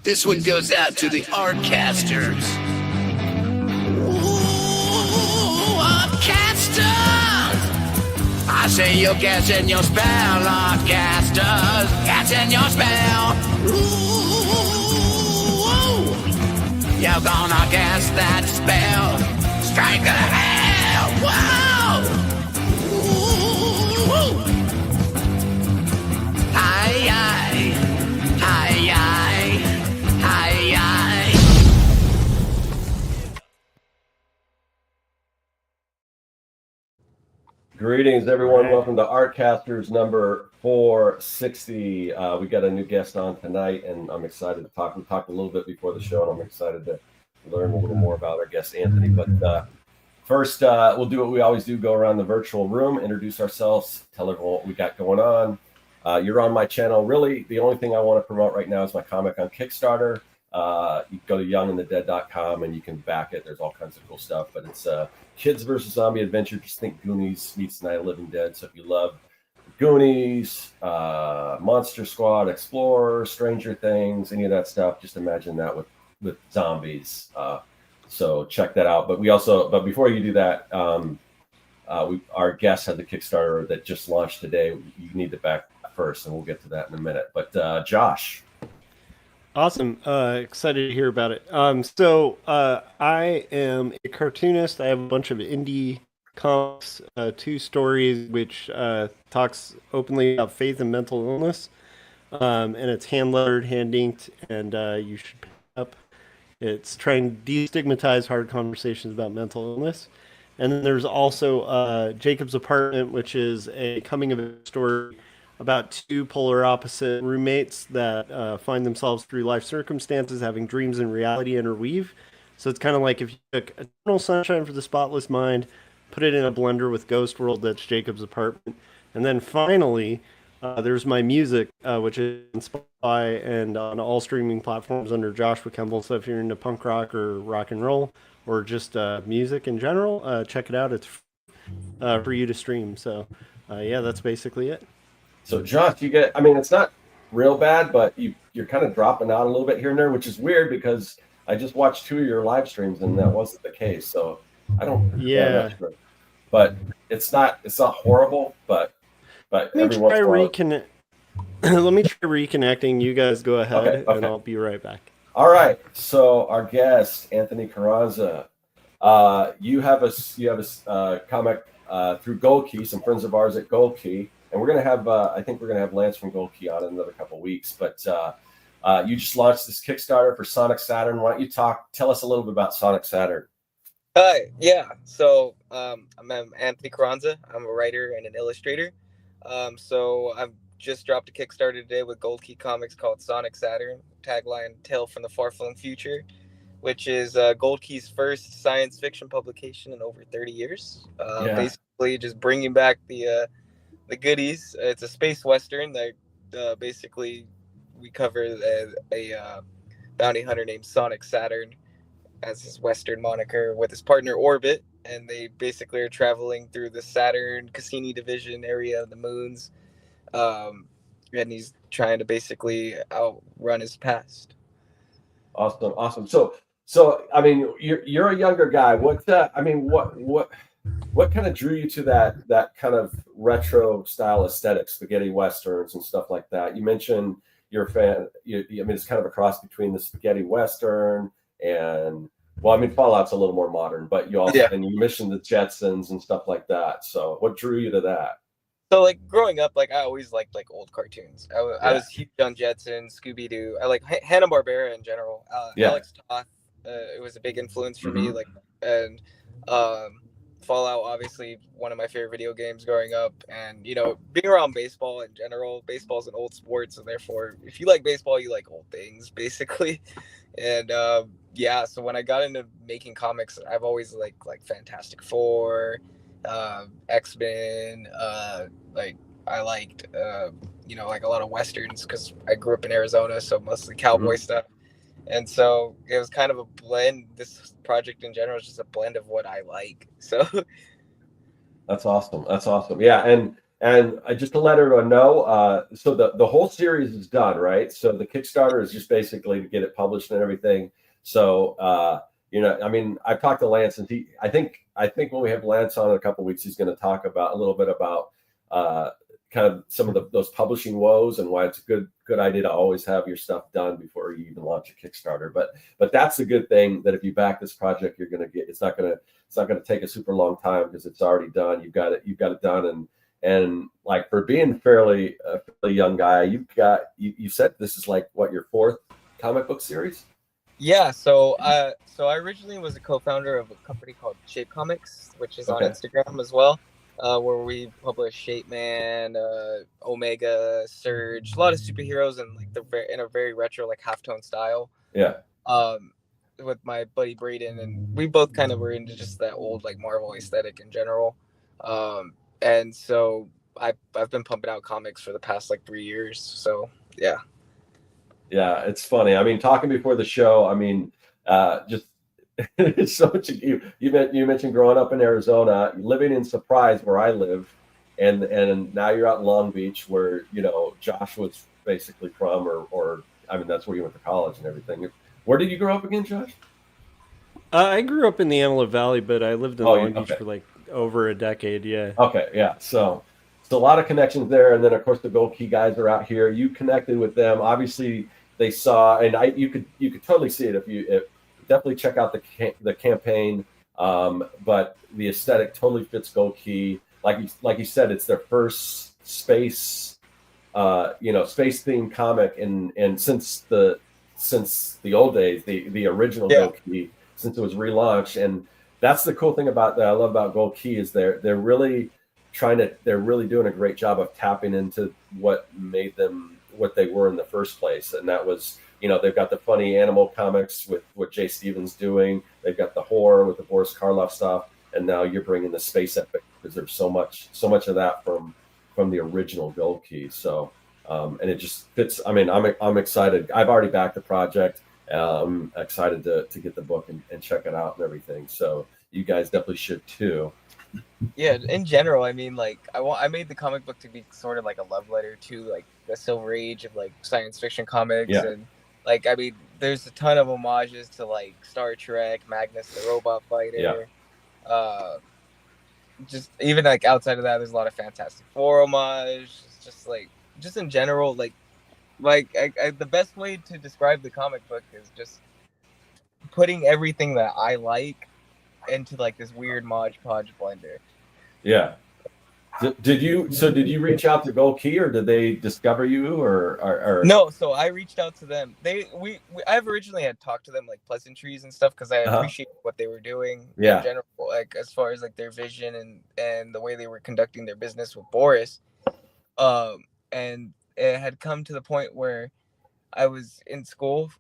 This one goes out to the Artcasters. Ooh, Artcasters! I say you're catching your spell, Artcasters. Catching your spell. Ooh, you're gonna cast that spell. Strike the hell. Whoa! Ooh. Hi, hi, hi, hi, hi, hi. Greetings, everyone. Welcome to Artcasters number 460. We got a new guest on tonight, and I'm excited to talk. We talked a little bit before the show, and I'm excited to learn a little more about our guest, Anthony. But first, we'll do what we always do, go around the virtual room, introduce ourselves, tell everyone what we got going on. You're on my channel. Really, the only thing I want to promote right now is my comic on Kickstarter. You go to youngandthedead.com and you can back it. There's all kinds of cool stuff, but it's kids versus zombie adventure. Just think Goonies meets Night of the Living Dead. So if you love Goonies, Monster Squad, Explorer, Stranger Things, any of that stuff, just imagine that with zombies. So check that out. But before you do that, our guest had the Kickstarter that just launched today. You need to back first, and we'll get to that in a minute. But Josh. Awesome. Excited to hear about it. So I am a cartoonist. I have a bunch of indie comics, 2 stories, which talks openly about faith and mental illness. And it's hand-lettered, hand-inked, and you should pick it up. It's trying to destigmatize hard conversations about mental illness. And then there's also Jacob's Apartment, which is a coming-of-age story about 2 polar opposite roommates that find themselves through life circumstances having dreams and reality interweave. So it's kind of like if you took Eternal Sunshine for the Spotless Mind, put it in a blender with Ghost World, that's Jacob's Apartment. And then finally, there's my music, which is on Spotify and on all streaming platforms under Joshua Kemble. So if you're into punk rock or rock and roll or just music in general, check it out. It's for you to stream. So yeah, that's basically it. So Josh, it's not real bad, but you're kind of dropping out a little bit here and there, which is weird because I just watched 2 of your live streams and that wasn't the case. So I don't. Yeah. But it's not horrible, but every once in a while. Let me try reconnecting. You guys go ahead, Okay. and I'll be right back. All right. So our guest, Anthony Carranza, you have a comic through Gold Key. Some friends of ours at Gold Key. And we're going to have, I think we're going to have Lance from Gold Key on in another couple of weeks. But you just launched this Kickstarter for Sonic Saturn. Why don't you tell us a little bit about Sonic Saturn? Yeah. So I'm Anthony Carranza. I'm a writer and an illustrator. So I've just dropped a Kickstarter today with Gold Key Comics called Sonic Saturn, tagline Tale from the Far-Flung Future, which is Gold Key's first science fiction publication in over 30 years. Basically just bringing back the goodies. It's a space western that basically we cover a bounty hunter named Sonic Saturn as his western moniker with his partner Orbit, and they basically are traveling through the Saturn Cassini division area of the moons, and he's trying to basically outrun his past. Awesome. So I mean, you're a younger guy. What kind of drew you to that kind of retro style aesthetic, spaghetti westerns and stuff like that? You mentioned you're a fan. It's kind of a cross between the spaghetti western and Fallout's a little more modern, but you also and you mentioned the Jetsons and stuff like that. So what drew you to that? So like growing up, like I always liked like old cartoons. I was huge on Jetsons, Scooby Doo. I like Hanna-Barbera in general. Alex Toth, it was a big influence for me. Like and. Fallout, obviously one of my favorite video games growing up, and being around baseball in general. Baseball's an old sport, so therefore if you like baseball you like old things basically. And so when I got into making comics, I've always liked like Fantastic Four, X-Men, like I liked like a lot of westerns because I grew up in Arizona, so mostly cowboy stuff. And so it was kind of a blend. This project in general is just a blend of what I like. So that's awesome. Yeah, and And just to let everyone know, so the whole series is done, right? So the Kickstarter is just basically to get it published and everything. So I mean, I've talked to Lance, and I think when we have Lance on in a couple of weeks, he's going to talk about a little bit about kind of some of those publishing woes and why it's a good idea to always have your stuff done before you even launch a Kickstarter. But that's a good thing, that if you back this project, you're going to get. It's not going to take a super long time because it's already done. You've got it done, and like, for being a fairly young guy, you said this is like what, your fourth comic book series? Yeah, so I originally was a co-founder of a company called Shape Comics, which is on Instagram as well, where we publish Shape Man, Omega, Surge, a lot of superheroes, and like in a very retro, like halftone style. Yeah. With my buddy Braden, and we both kind of were into just that old like Marvel aesthetic in general. And so I've been pumping out comics for the past like 3 years. So yeah. Yeah, it's funny. I mean, talking before the show, I mean, just it's so much. You mentioned growing up in Arizona, living in Surprise, where I live, and now you're out in Long Beach, where Josh was basically from, or I mean, that's where you went to college and everything. Where did you grow up again, Josh? I grew up in the Antelope Valley, but I lived in Long Beach for like over a decade. Yeah. Okay. Yeah. So a lot of connections there, and then of course the Gold Key guys are out here. You connected with them, obviously. They saw, and you could totally see it if definitely check out the campaign. But the aesthetic totally fits Gold Key. Like you said, it's their first space themed comic, and since the old days, the original Gold Key, since it was relaunched. And that's the cool thing that I love about Gold Key, is they're really doing a great job of tapping into what made them what they were in the first place. And that was, they've got the funny animal comics with what Jay Stevens doing. They've got the horror with the Boris Karloff stuff. And now you're bringing the space epic, because there's so much of that from the original Gold Key. So, and it just fits. I mean, I'm excited. I've already backed the project. I'm excited to get the book and check it out and everything. So you guys definitely should too. Yeah, in general, I mean, like, I made the comic book to be sort of like a love letter to like the Silver Age of like science fiction comics, and like, I mean, there's a ton of homages to like Star Trek, Magnus the Robot Fighter. Just even like outside of that, there's a lot of Fantastic Four homage. It's just in general, like the best way to describe the comic book is just putting everything that I like into like this weird Mod Podge blender. Yeah. Did you reach out to Gold Key, or did they discover you, or No? So I reached out to them. I've originally had talked to them like pleasantries and stuff, because I appreciate what they were doing in general, like as far as like their vision and the way they were conducting their business with Boris. And it had come to the point where I was in school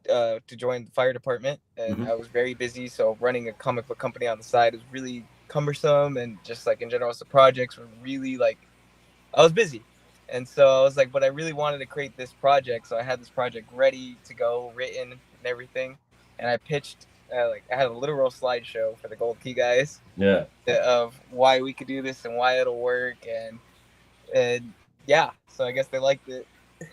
to join the fire department, and I was very busy, so running a comic book company on the side was really cumbersome, and just like in general, the projects were really like, I was busy. And so I was like, but I really wanted to create this project, so I had this project ready to go, written and everything, and I pitched I had a literal slideshow for the Gold Key guys of why we could do this and why it'll work, and yeah, so I guess they liked it.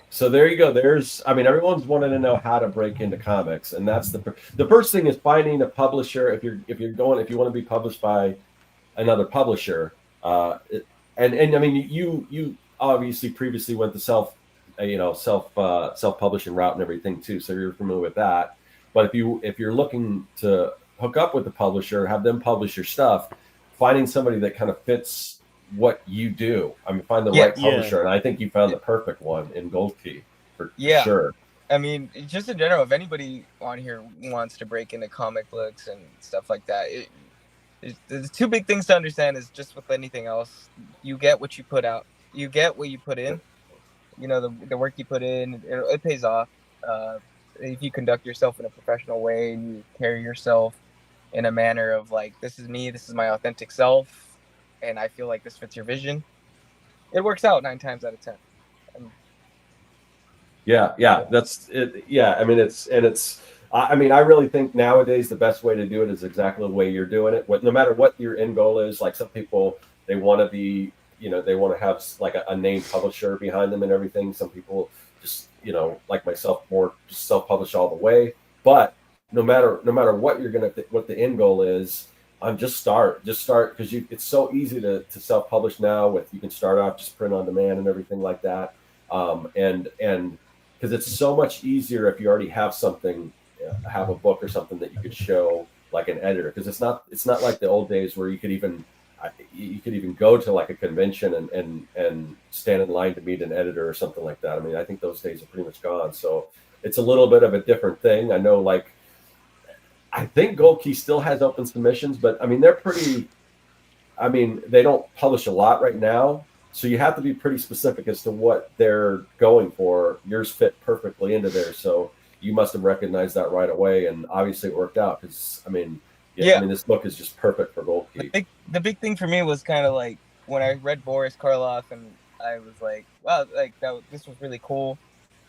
So there you go. Everyone's wanting to know how to break into comics, and that's the first thing is finding a publisher. If you want to be published by another publisher, and I mean, you obviously previously went the self publishing route and everything too, so you're familiar with that. But if you're looking to hook up with the publisher, have them publish your stuff, finding somebody that kind of fits what you do. I mean, find the right publisher, and I think you found the perfect one in Gold Key for sure. I mean, just in general, if anybody on here wants to break into comic books and stuff like that, there's two big things to understand. Is just with anything else, you get what you put out, you get what you put in. The work you put in, it pays off. If you conduct yourself in a professional way and you carry yourself in a manner of like, this is me, this is my authentic self, and I feel like this fits your vision, it works out 9 times out of 10. That's it. Yeah, I mean, I really think nowadays the best way to do it is exactly the way you're doing it. No matter what your end goal is, like some people, they want to be they want to have like a named publisher behind them and everything. Some people just, like myself, more just self-publish all the way. But no matter what what the end goal is, just start because it's so easy to self-publish now. You can start off just print on demand and everything like that, and because it's so much easier if you already have something, have a book or something that you could show like an editor, because it's not like the old days where you could even go to like a convention and stand in line to meet an editor or something like that. I mean, I think those days are pretty much gone. So it's a little bit of a different thing. I know, like, I think Gold Key still has open submissions, but I mean, they don't publish a lot right now. So you have to be pretty specific as to what they're going for. Yours fit perfectly into there. So you must have recognized that right away. And obviously it worked out because, I mean, this book is just perfect for Gold Key. The big thing for me was kind of like when I read Boris Karloff, and I was like, wow, like this was really cool.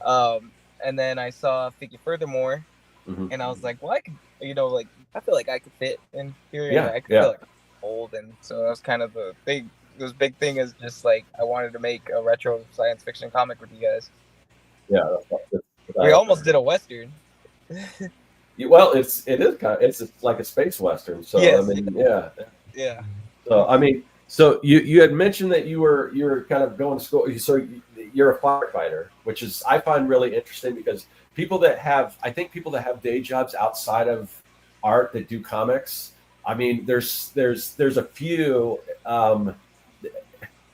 And then I saw Figgy Furthermore, and I was like, well, I could, like, I feel like I could fit in here. Yeah, I could feel like I'm old, and so that was kind of the big thing is just like I wanted to make a retro science fiction comic with you guys. Yeah, we almost did a Western. Well, it's like a space Western. So yes. I mean, yeah. So I mean, so you had mentioned that you were kind of going to school. So you're a firefighter, which is, I find really interesting, because people that have day jobs outside of art that do comics. I mean, there's a few.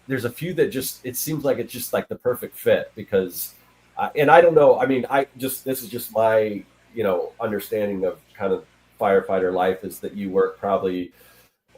There's a few that just, it seems like it's just like the perfect fit, because, and I don't know. I mean, this is just my understanding of kind of firefighter life, is that you work probably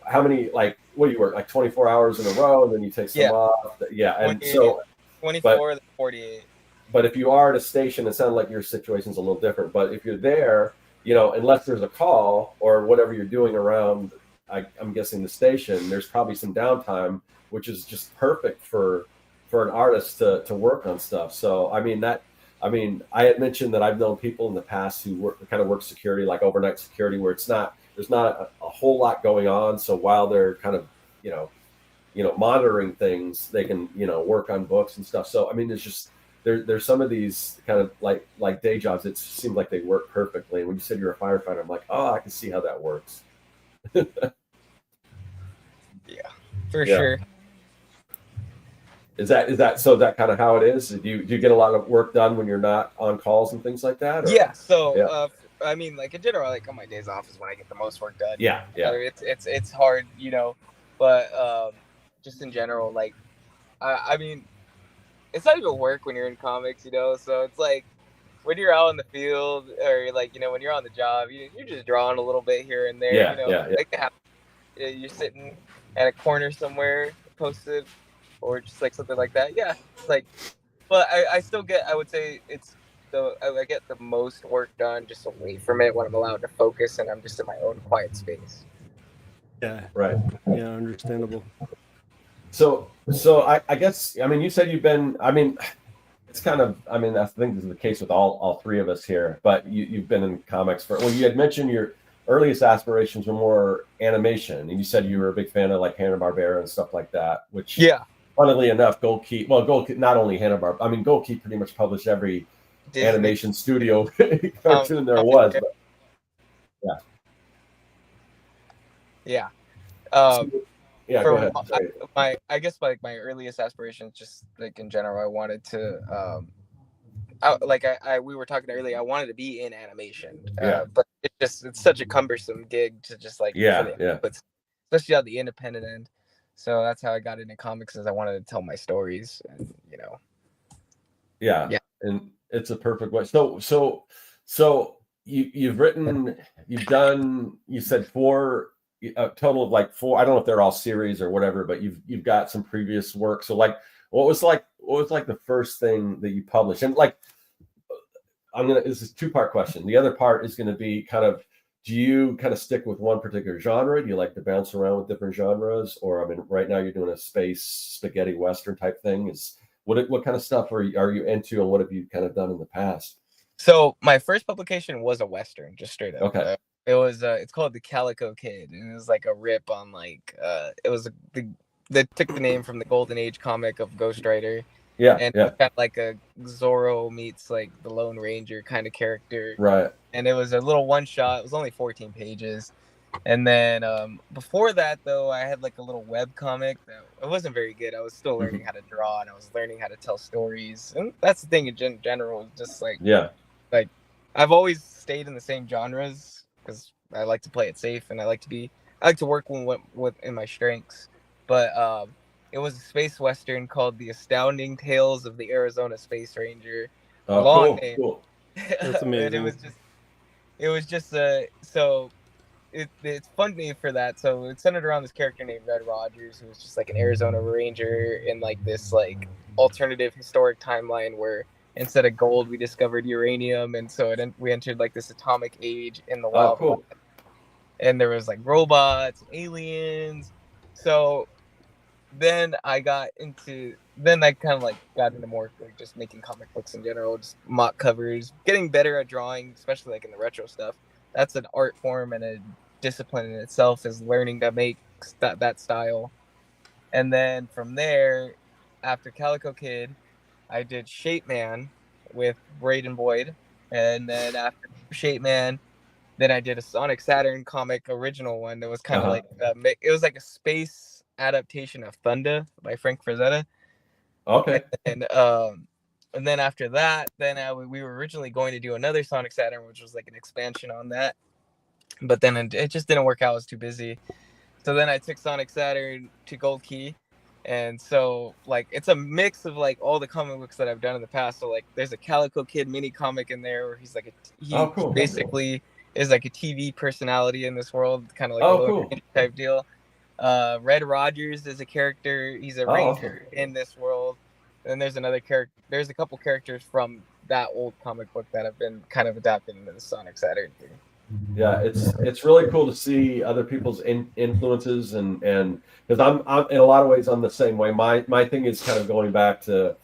how many, like, what do you work, like 24 hours in a row, and then you take some off? Yeah, and so 24 to 48. But if you are at a station, it sounds like your situation's a little different. But if you're there, unless there's a call or whatever you're doing around, I'm guessing the station, there's probably some downtime, which is just perfect for an artist to work on stuff. So I had mentioned that I've known people in the past who work security, like overnight security, where there's not a whole lot going on. So while they're kind of monitoring things, they can work on books and stuff. So I mean, there's some of these kind of like day jobs that seem like they work perfectly. And when you said you're a firefighter, I'm like, oh, I can see how that works. Yeah, for sure. Is that kind of how it is? Do you get a lot of work done when you're not on calls and things like that? Or? Yeah. So I mean, like in general, like on my days off is when I get the most work done. Yeah. It's hard, but just in general, like I mean, it's not even work when you're in comics, So it's like when you're out in the field, or like when you're on the job, you're just drawing a little bit here and there. Like you're sitting at a corner somewhere, posted, or just like something like that. Yeah, it's like, but I still get. I would say I get the most work done just away from it when I'm allowed to focus and I'm just in my own quiet space. Yeah. Right. Yeah, understandable. So I guess, I mean, you said you've been, I mean, it's kind of, I mean, I think this is the case with all three of us here, but you've been in comics you had mentioned your earliest aspirations were more animation, and you said you were a big fan of like Hanna-Barbera and stuff like that, which, funnily enough, Gold Key, not only Hanna-Barbera, I mean, Gold Key pretty much published every Disney animation studio cartoon there was. But, yeah. Go ahead. I guess like my earliest aspirations, just like in general, I wanted to, we were talking earlier, I wanted to be in animation. But it's such a cumbersome gig to just like, but especially on the independent end. So that's how I got into comics, is I wanted to tell my stories, and Yeah. And it's a perfect way. So you've done, you said a total of like 4, I don't know if they're all series or whatever, but you've got some previous work. So like, what was the first thing that you published? And like, this is a 2-part question. The other part is going to be kind of, do you kind of stick with one particular genre? Do you like to bounce around with different genres? Or, I mean, right now you're doing a space spaghetti Western type thing. What kind of stuff are you into, and what have you kind of done in the past? So my first publication was a Western, just straight up. Okay. It was it's called The Calico Kid, and it was like a rip on like it was the that took the name from the Golden Age comic of Ghost Rider. Yeah, And yeah, it's kind of like a Zorro meets like the Lone Ranger kind of character. right. And it was a little one shot. It was only 14 pages. And then before that, though, I had like a little web comic that it wasn't very good. I was still learning how to draw, and I was learning how to tell stories. And that's the thing in general, just like Yeah, I've always stayed in the same genres because I like to play it safe, and I like to work with in my strengths. But it was a space western called The Astounding Tales of the Arizona Space Ranger. oh, Long cool, name. cool. That's amazing. And it was just so it's funny for that. So it's centered around this character named Red Rogers, who was just like an Arizona Ranger in like this like alternative historic timeline where instead of gold we discovered uranium, and so we entered like this atomic age in the Oh, wild. cool. And there was like robots and aliens. So then I kind of like got into more like just making comic books in general, just mock covers, getting better at drawing, especially like in the retro stuff. That's an art form and a discipline in itself, is learning to make that style. And then from there, after Calico Kid, I did Shape Man with Braden Boyd. And then after Shape Man, then I did a Sonic Saturn comic original one that was kind of like it was like a space adaptation of Thunder by Frank Frazetta. Okay. And then after that, we were originally going to do another Sonic Saturn, which was like an expansion on that, but then it just didn't work out. I was too busy. So then I took Sonic Saturn to Gold Key, and so like it's a mix of like all the comic books that I've done in the past. So like there's a Calico Kid mini comic in there where he's like basically is like a TV personality in this world, kind of like a Lone Ranger type deal. Red Rogers is a character. He's a ranger in this world. And there's another character. There's a couple characters from that old comic book that have been kind of adapted into the Sonic Saturn thing. Yeah, it's really cool to see other people's influences, and because I'm in a lot of ways I'm the same way. My thing is kind of going back to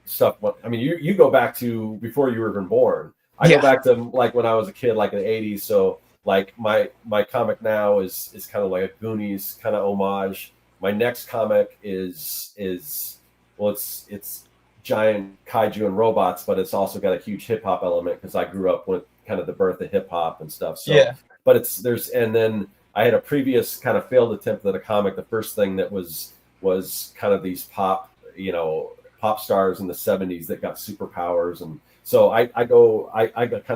stuff. I mean, you go back to before you were even born. I go back to like when I was a kid, like in the '80s. So like my comic now is kind of like a Goonies kind of homage. My next comic is well, it's giant kaiju and robots, but it's also got a huge hip hop element because I grew up with kind of the birth of hip hop and stuff. So, but and then I had a previous kind of failed attempt at a comic. The first thing that was kind of these pop stars in the '70s that got superpowers, and so I kind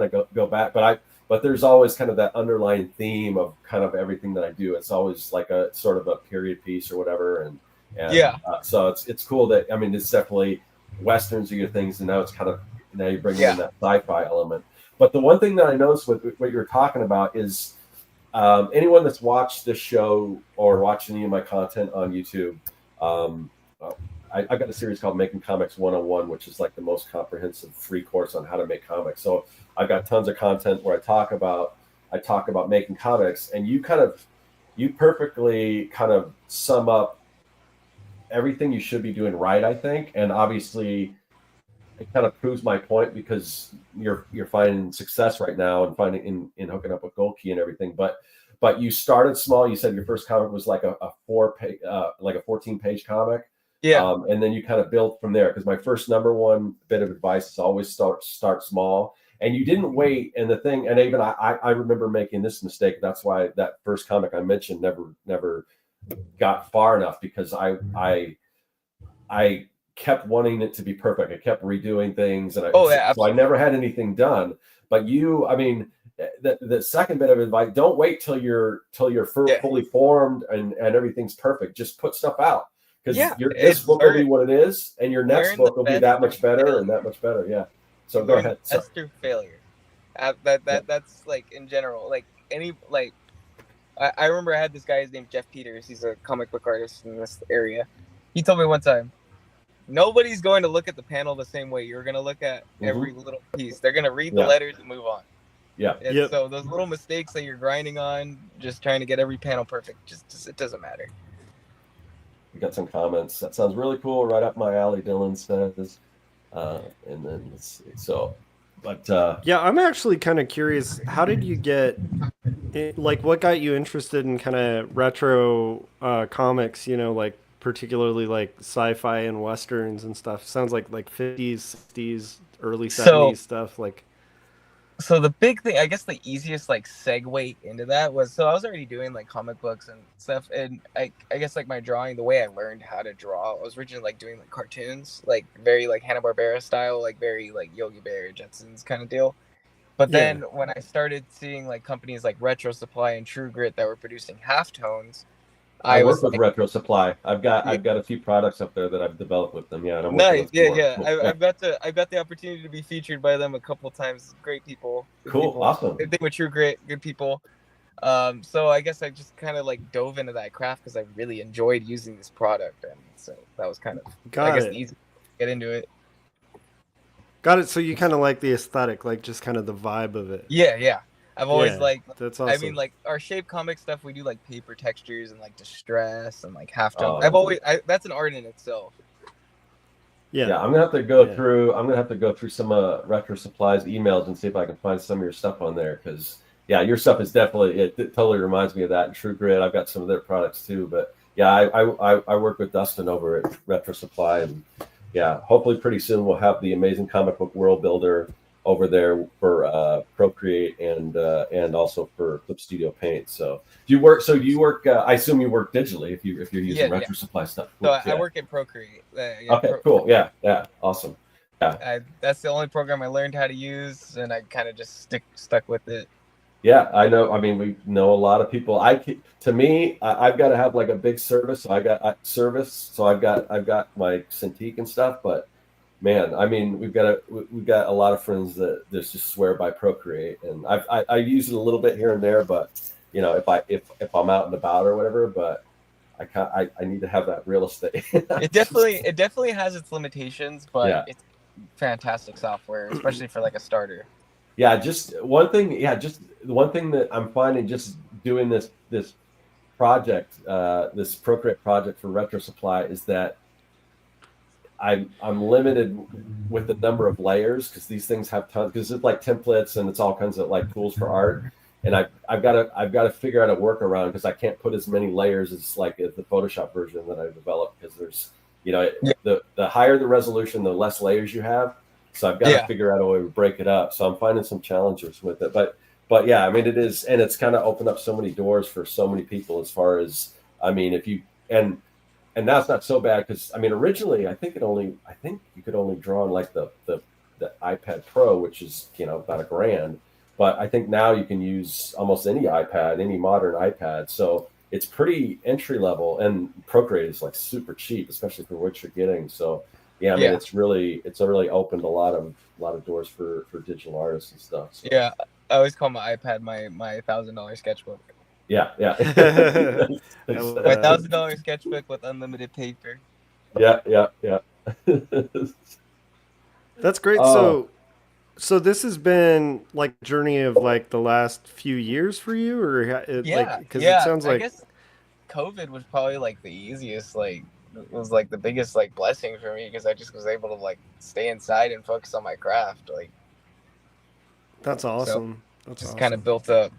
of go back, but there's always kind of that underlying theme of kind of everything that I do. It's always like a sort of a period piece or whatever, and so it's cool that it's definitely westerns are your things, and now it's kind of you bring in that sci-fi element. But the one thing that I noticed with what you're talking about is anyone that's watched this show or watched any of my content on YouTube, I got a series called Making Comics 101, which is like the most comprehensive free course on how to make comics. So I've got tons of content where I talk about making comics, and you perfectly kind of sum up everything you should be doing right, I think. And obviously it kind of proves my point because you're finding success right now and finding in hooking up with Gold Key and everything. But you started small. You said your first comic was like a 14-page comic. Yeah. And then you kind of build from there, because my first number one bit of advice is always start small. And you didn't wait. And the thing, and even I remember making this mistake. That's why that first comic I mentioned never got far enough, because I kept wanting it to be perfect. I kept redoing things, and so I never had anything done. But the second bit of advice: don't wait till you're fully formed and everything's perfect. Just put stuff out, because this book will be what it is, and your next book will be that much better and that much better. Yeah. So go ahead. That's through failure. That's like in general, like any like. I remember I had this guy named Jeff Peters. He's a comic book artist in this area. He told me one time, nobody's going to look at the panel the same way you're going to look at every little piece. They're going to read the letters and move on. Yeah. And so those little mistakes that you're grinding on, just trying to get every panel perfect, just it doesn't matter. We got some comments. That sounds really cool. Right up my alley, Dylan says. And then let's see. So But Yeah, I'm actually kind of curious. How did you get, like, what got you interested in kind of retro comics? You know, like particularly like sci-fi and westerns and stuff. Sounds like 50s, 60s, early So 70s stuff. Like, so the big thing, I guess the easiest like segue into that was, so I was already doing like comic books and stuff, and I guess like my drawing, the way I learned how to draw, I was originally like doing like cartoons, like very like Hanna-Barbera style, like very like Yogi Bear, Jetsons kind of deal. But yeah. then when I started seeing like companies like Retro Supply and True Grit that were producing halftones, I I work was with like, Retro Supply. I've got yeah, I've got a few products up there that I've developed with them. Yeah, and I'm working nice, on some yeah, more. yeah. Cool. Yeah. I've got the opportunity to be featured by them a couple times. Great people, good Cool. people. Awesome. They were True Grit, good people. So I guess I just kind of like dove into that craft because I really enjoyed using this product, and so that was kind of, I Got guess, it. the easy way to get into it. Got it. So you kind of like the aesthetic, like just kind of the vibe of it. Yeah, yeah. I've always Yeah, like, that's I mean, awesome. like our shape comic stuff, we do like paper textures and like distress and like halftone. Oh, That's an art in itself. Yeah. yeah, I'm gonna have to go Yeah. through. I'm gonna have to go through some Retro Supplies emails and see if I can find some of your stuff on there. Because yeah, your stuff is definitely it totally reminds me of that. And True Grit, I've got some of their products too. But yeah, I work with Dustin over at Retro Supply, and yeah, hopefully pretty soon we'll have the amazing comic book world builder over there for Procreate and also for Clip Studio Paint. So do you work? So do you work? I assume you work digitally if you're using Yeah, yeah. Retro Supply stuff. So Cool. I Yeah. work in Procreate. Yeah, Okay. Cool. Yeah. Yeah. Awesome. Yeah. that's the only program I learned how to use, and I kind of just stuck with it. Yeah, I know. I mean, we know a lot of people. To me, I've got to have like a big service. So I got service. So I've got my Cintiq and stuff. But man, I mean, we've got a lot of friends that just swear by Procreate, and I use it a little bit here and there. But you know, if I'm out and about or whatever, but I need to have that real estate. It definitely has its limitations, but Yeah. it's fantastic software, especially for like a starter. Yeah, just one thing. Yeah, just the one thing that I'm finding just doing this project, this Procreate project for Retro Supply is that I'm limited with the number of layers because these things have tons because it's like templates and it's all kinds of like tools for art. And I've got to figure out a workaround because I can't put as many layers as like the Photoshop version that I developed because there's the higher the resolution, the less layers you have. So I've got to figure out a way to break it up. So I'm finding some challenges with it, but yeah, I mean it is, and it's kind of opened up so many doors for so many people as far as I mean if you and that's not so bad because I mean originally I think you could only draw on like the iPad Pro, which is about $1,000, but I think now you can use almost any iPad, any modern iPad, so it's pretty entry level, and Procreate is like super cheap, especially for what you're getting. So yeah, I mean it's really opened a lot of doors for digital artists and stuff. So. Yeah, I always call my iPad my $1,000 sketchbook. Yeah. My $1,000 sketchbook with unlimited paper. Yeah. That's great. So this has been like a journey of like the last few years for you, or because it sounds like I guess COVID was probably like the easiest, like it was like the biggest like blessing for me because I just was able to like stay inside and focus on my craft. Like that's awesome. So that's just awesome. kind of built up.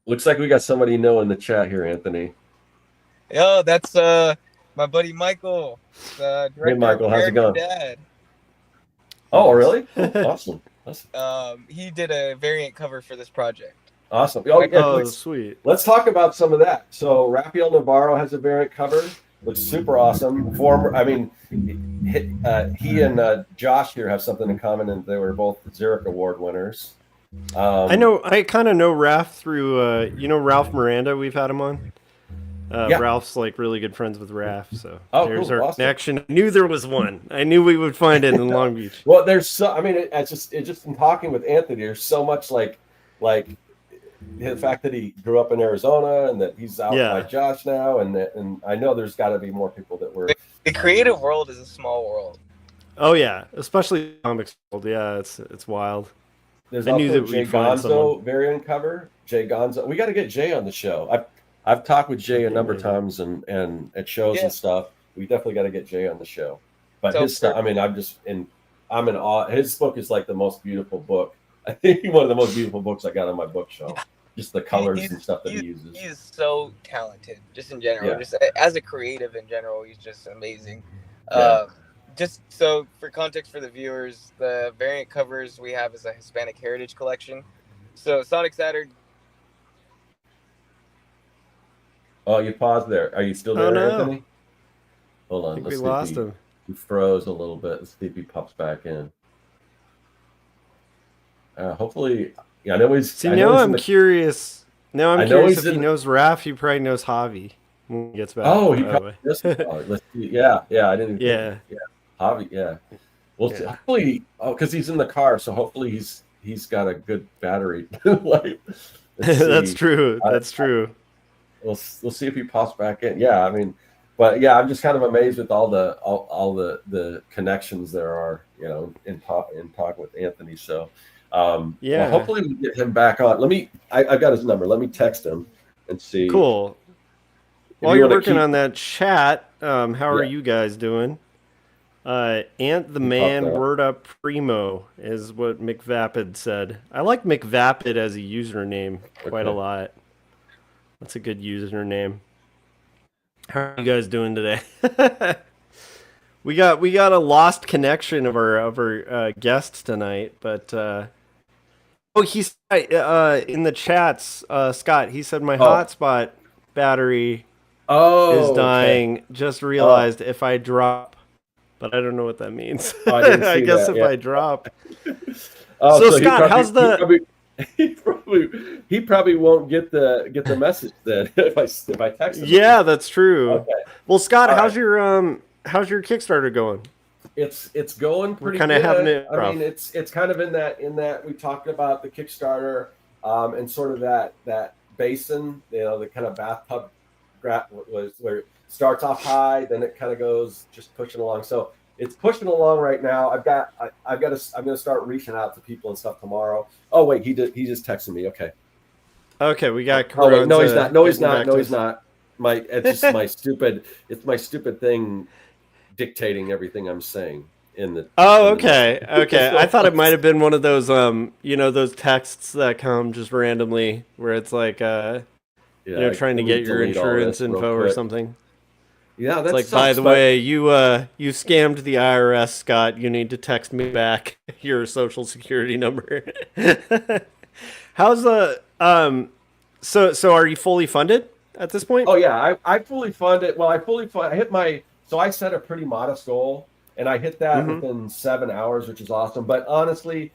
Looks like we got somebody in the chat here, Anthony. Yo, that's my buddy Michael. Hey Michael, how's it going? Dad. Oh, really? Cool. Awesome. He did a variant cover for this project. Awesome. Oh, yeah, sweet. Let's talk about some of that. So Rafael Navarro has a variant cover. Looks super awesome. He and Josh here have something in common, and they were both Zurich Award winners. I kind of know Ralph through Ralph Miranda. We've had him on. Ralph's like really good friends with Raph, so there's our connection. I knew there was one. I knew we would find it in Long Beach. Well, it's just in talking with Anthony, there's so much like the fact that he grew up in Arizona and that he's out by Josh now, and I know there's got to be more people that were. The creative world is a small world. Oh yeah, especially the comics world. Yeah, it's wild. There's also Jay Gonzo variant cover. Jay Gonzo, we got to get Jay on the show. I've talked with Jay a number of times and at shows and stuff. We definitely got to get Jay on the show. But his stuff, I mean, I'm just in I'm in awe. His book is like the most beautiful book. I think one of the most beautiful books I got on my bookshelf. Just the colors and stuff that he uses. He's so talented, just in general. Yeah. Just as a creative in general, he's just amazing. Yeah. Just so for context for the viewers, the variant covers we have is a Hispanic Heritage Collection. So Sonic Saturn. Oh, you paused there. Are you still there, Oh, no. Anthony? Hold on. I think Let's we see if lost him. he froze a little bit. Let's see if he pops back in. Hopefully, yeah, I know he's. See, now I'm curious. Now I'm curious if he knows Raph. He probably knows Javi when he gets back. Oh, he probably does. Let's see. Yeah, I didn't. Yeah. Yeah, Javi. Yeah. Well, hopefully, because he's in the car, so hopefully he's got a good battery life. That's true. That's true. We'll see if he pops back in. Yeah, I mean, but yeah, I'm just kind of amazed with all the connections there are, in talk with Anthony. So, well, hopefully we get him back on. I've got his number. Let me text him and see. Cool. While you're working on that chat, how are you guys doing? Ant the Man Word Up Primo is what McVapid said. I like McVapid as a username quite a lot. That's a good username. How are you guys doing today? we got a lost connection of our guests tonight, but he's in the chats. Scott, he said my hotspot battery is dying. Okay. Just realized if I drop, but I don't know what that means. I guess if I drop. So Scott, how's the? He probably won't get the message then if I text him. Yeah, that's true. Okay. Well, Scott, how's your Kickstarter going? It's going pretty good. Having it rough. I mean, it's kind of in that we talked about the Kickstarter and sort of that basin, the kind of bathtub was where it starts off high, then it kind of goes just pushing along. So it's pushing along right now. I'm going to start reaching out to people and stuff tomorrow. Oh wait, he just texted me. Okay, we got Carranaza. Oh, no, he's not. No, he's not. It's just my stupid. It's my stupid thing dictating everything I'm saying in the. Oh, okay. I thought it might have been one of those those texts that come just randomly where it's like trying to get your insurance info or something. Yeah, that's like, by the way, you scammed the IRS, Scott. You need to text me back your social security number. How's the so are you fully funded at this point? Oh yeah, I fully funded. Well, I hit my, so I set a pretty modest goal and I hit that within 7 hours, which is awesome. But honestly,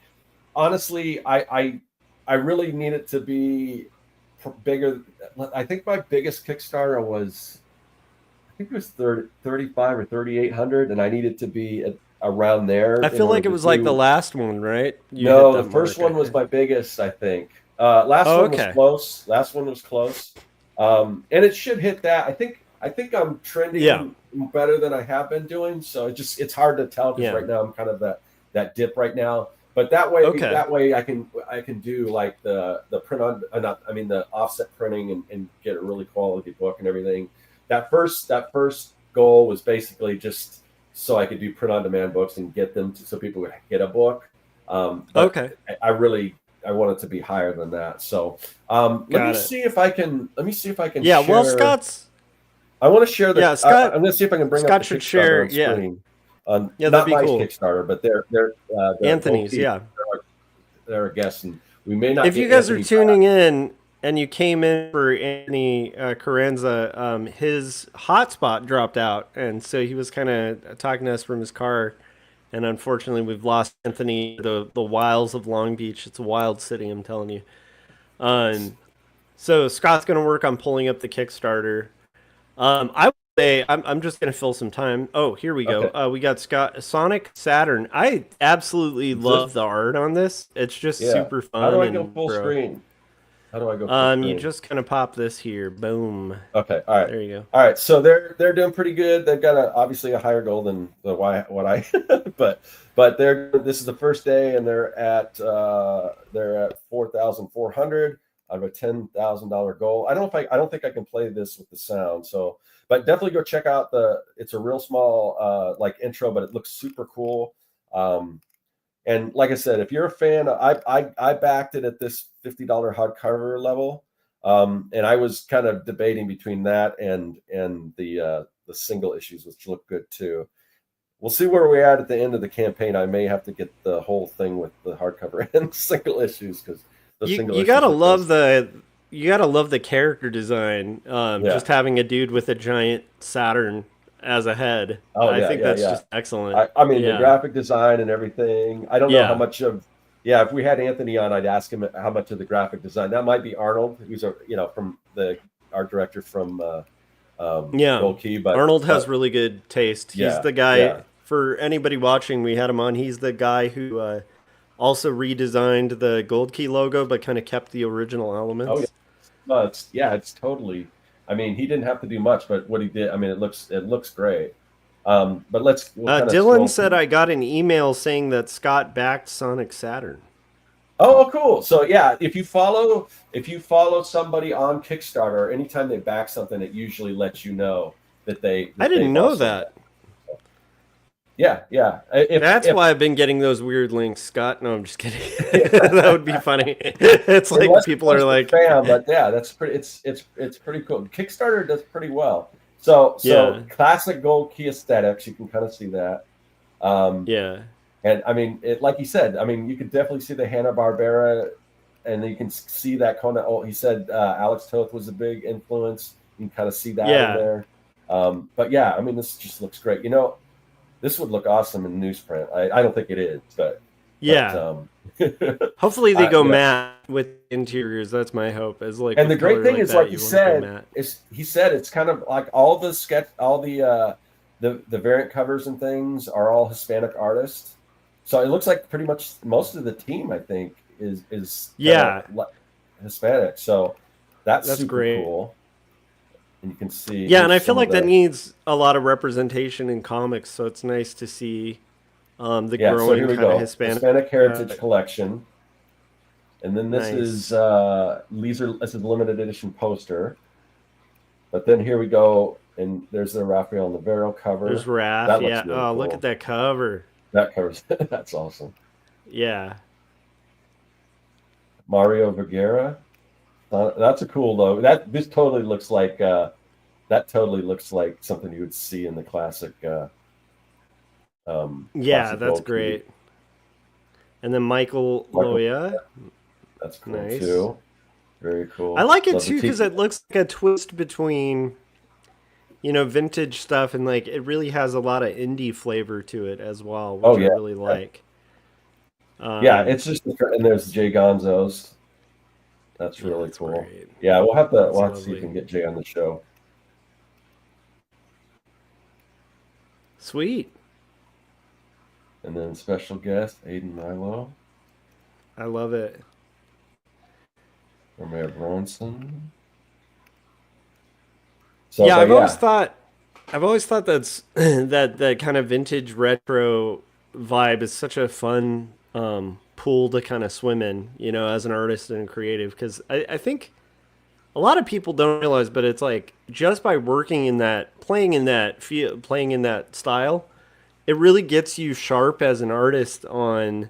I really need it to be bigger. I think my biggest Kickstarter was, I think it was 35 or 3,800, and I needed to be around there. I feel like it was like the last one, right? No, the first one was my biggest, I think. Last one was close. Last one was close. And it should hit that. I think I'm trending better than I have been doing. So it's hard to tell because right now I'm kind of that dip right now. But that way I can do like the print on, the offset printing and get a really quality book and everything. That first goal was basically just so I could do print on demand books and get them so people would get a book. But I want it to be higher than that. So let me see if I can. Yeah. Share. Well, Scott's. I want to share the. Yeah, Scott. I'm going to see if I can bring up the Kickstarter share. on screen. That'd not be my cool. Kickstarter, but they're Anthony's. They're a guest, and we may not. If you guys are tuning in and you came in for Anthony Carranza, his hotspot dropped out, and so he was kind of talking to us from his car. And unfortunately, we've lost Anthony. The wilds of Long Beach. It's a wild city, I'm telling you. So Scott's going to work on pulling up the Kickstarter. I would say I'm just going to fill some time. Oh, here we go. Okay. We got Sonic Saturn. I absolutely love the art on this. It's just super fun. How do I go full screen? How do I go full screen? You just kind of pop this here. Boom. Okay. All right. There you go. All right. So they're doing pretty good. They've got obviously a higher goal than what I but this is the first day and they're at 4,400 out of a $10,000 goal. I don't think I can play this with the sound. So, but definitely go check out it's a real small intro, but it looks super cool. And like I said, if you're a fan, I backed it at this $50 hardcover level, and I was kind of debating between that and the single issues, which look good too. We'll see where we're at the end of the campaign. I may have to get the whole thing with the hardcover and single issues because the single You issues gotta look love nice. you gotta love the character design. Just having a dude with a giant Saturn as a head. Oh I yeah, think yeah, that's yeah. just excellent. I mean the Yeah. graphic design and everything. I don't know how Yeah. much of yeah. If we had Anthony on, I'd ask him how much of the graphic design. That might be Arnold, who's from the art director from Yeah. Gold Key, but Arnold has really good taste. He's yeah, the guy, yeah. for anybody watching, we had him on. He's the guy who also redesigned the Gold Key logo, but kind of kept the original Oh yeah, elements. no, it's totally. I mean, he didn't have to do much, but what he did, I mean, it looks great. But we'll kind of Dylan scroll said through. I got an email saying that Scott backed Sonic Saturn. Oh, cool. So yeah, if you follow somebody on Kickstarter, anytime they back something, it usually lets you know that I they've didn't know also that. backed. Yeah, yeah. If That's if why I've been getting those weird links, Scott. No, I'm just kidding. That would be funny. It's like people are unless you're like, spam, but yeah, that's pretty. It's pretty cool. Kickstarter does pretty well. So yeah, classic gold key aesthetics. You can kind of see that. Um, yeah, and I mean, like he said, I mean, you could definitely see the Hanna Barbera, and you can see that Conan. Oh, he said Alex Toth was a big influence. You can kind of see that in yeah, there. But yeah, I mean, this just looks great. This would look awesome in newsprint. I don't think it is, but yeah. Hopefully they go you know. matte with interiors. That's my hope. As like And the with great color thing like is, like that, he you want to go said, matte. it's kind of like all the variant covers and things are all Hispanic artists. So it looks like pretty much most of the team, I think, is kind Yeah, of Hispanic. So that's that's super great. cool. And you can see Yeah, and here's I feel some of like that the needs a lot of representation in comics. So it's nice to see the yeah. So here growing we kind of go, Hispanic. Hispanic Uh, Heritage Collection, and then this is nice. this is limited edition poster. But then here we go, and there's the Rafael Navarro There's cover. Raph. That looks Yeah. really Oh, look at cool. that cover. That covers that's awesome. Yeah. Mario Vergara. That's a cool logo. This totally looks like something you would see in the classic Yeah, classic that's Gold Key. great. And then Michael Michael, Loya. that's cool Nice. too. Very I cool. like it Love the too because teeth. it looks like a twist between, vintage stuff and like it really has a lot of indie flavor to it as well, Oh which I yeah, really yeah, like. yeah. Um, It's just and there's Jay Gonzo's. That's yeah, really that's cool. great. Yeah, That's we'll have to see if we lovely. can get Jay on the show. Sweet. And then special guest Aiden Milo, I love it. Romeo Bronson. So, Yeah, but yeah, I've always thought that's that kind of vintage retro vibe is such a fun pool to kind of swim in, as an artist and a creative. Because I think a lot of people don't realize, but it's like just by working in that, playing in that style, it really gets you sharp as an artist on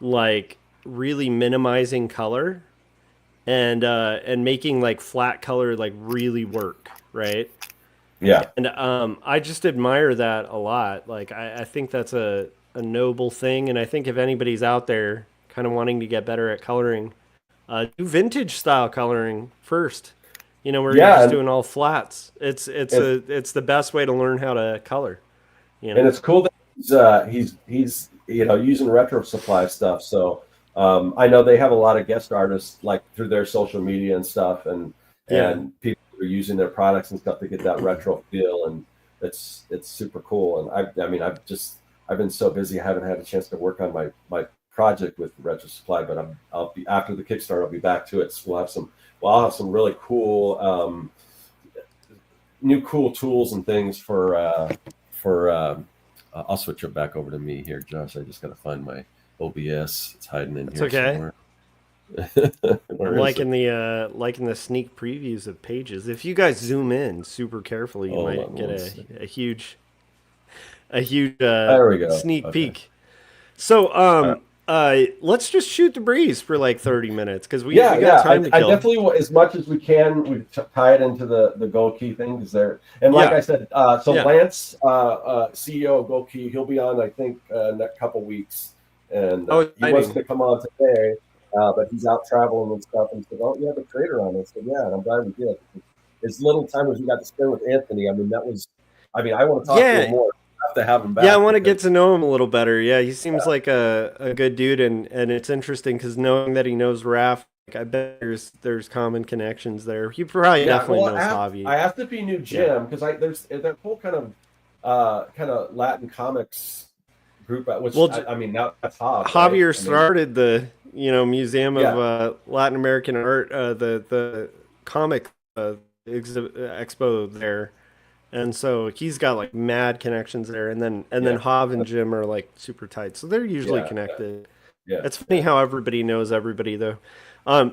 like really minimizing color and making like flat color like really work, right? yeah, And I just admire that a lot. Like I think that's a noble thing, and I think if anybody's out there kind of wanting to get better at coloring, do vintage style coloring first. Where you're yeah. just And doing all flats. if It's the best way to learn how to color. You and know. it's cool that he's using retro supply stuff. So I know they have a lot of guest artists like through their social media and stuff, and Yeah. people are using their products and stuff to get that retro feel, and it's super cool. And I mean I've been so busy I haven't had a chance to work on my project with retro supply, but I'll be after the Kickstarter. I'll be back to it. So I'll have some really cool new cool tools and things for. I'll switch it back over to me here, Josh. I just got to find my OBS. It's hiding in That's here okay. somewhere. I'm Where is it? liking the sneak previews of pages. If you guys zoom in super carefully, you Hold might on get one second. a huge There we go. sneak Okay, peek. So, let's just shoot the breeze for like 30 minutes because we Yeah, got time to I kill. definitely, as much as we can, we tie it into the Gold Key thing because there. And like I said, Lance, CEO of Gold Key, he'll be on, I think, next couple weeks, and he was going to come on today, but he's out traveling and stuff. And he said, "Oh, you have a trader on." I said, "Yeah," and I'm glad we did. As little time as we got to spend with Anthony, I mean, I want to talk to him more. To have him back. Yeah, I want to get to know him a little better. Yeah, he seems like a good dude, and it's interesting because knowing that he knows Raph, like, I bet there's common connections there. He probably definitely knows Javi. I have to be new Jim because there's that whole kind of Latin comics group, which I mean now that's Javier started the Museum of Latin American Art, the comic expo there. And so he's got like mad connections there, and then Hav and Jim are like super tight, so they're usually connected. Yeah, it's funny how everybody knows everybody though,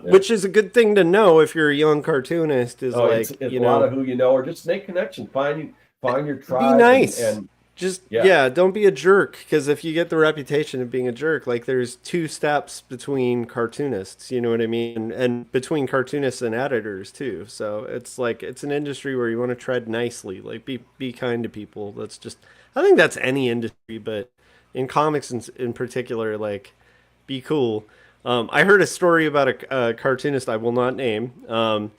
which is a good thing to know if you're a young cartoonist. Is it's a lot of who you know, or just make connection, find your tribe. Be nice. And just don't be a jerk, because if you get the reputation of being a jerk, like there's 2 steps between cartoonists, you know what I mean, and between cartoonists and editors too. So it's like it's an industry where you want to tread nicely, like be kind to people. That's just, I think that's any industry, but in comics in particular, like be cool. I heard a story about a cartoonist I will not name. So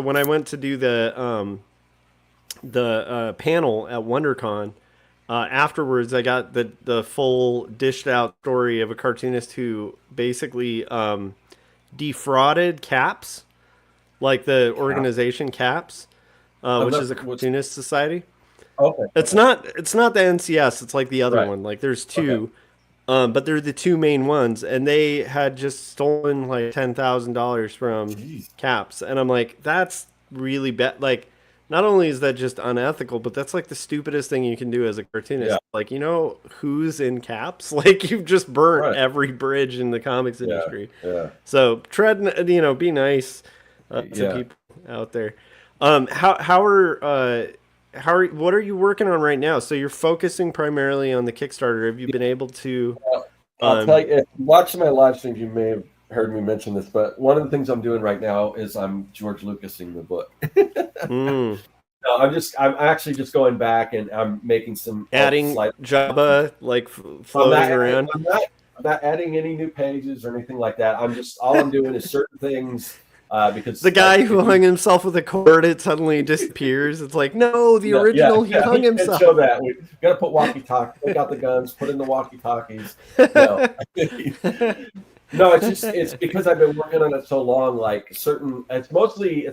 when I went to do the panel at WonderCon, afterwards I got the full dished out story of a cartoonist who basically defrauded CAPS, like the organization CAPS, which is a cartoonist society. Okay. It's not the NCS, it's like the other one. Like there's 2, but they're the 2 main ones, and they had just stolen like $10,000 from CAPS, and I'm like, that's really bad. Like, not only is that just unethical, but that's like the stupidest thing you can do as a cartoonist. Yeah. Like, who's in CAPS? Like, you've just burnt every bridge in the comics industry. Yeah. So be nice to people out there. What are you working on right now? So you're focusing primarily on the Kickstarter. Have you been able to? I'll tell you, if watching my live streams, you may have heard me mention this, but one of the things I'm doing right now is I'm George Lucasing the book. No, I'm actually just going back and I'm making some adding Jabba, like floating around. I'm not adding any new pages or anything like that. All I'm doing is certain things. Because the guy who hung himself with a cord, it suddenly disappears. It's like, no, the original, he hung himself. Show that. We got to put walkie-talkies, take out the guns, put in the walkie-talkies. No, it's because I've been working on it so long. Like it's mostly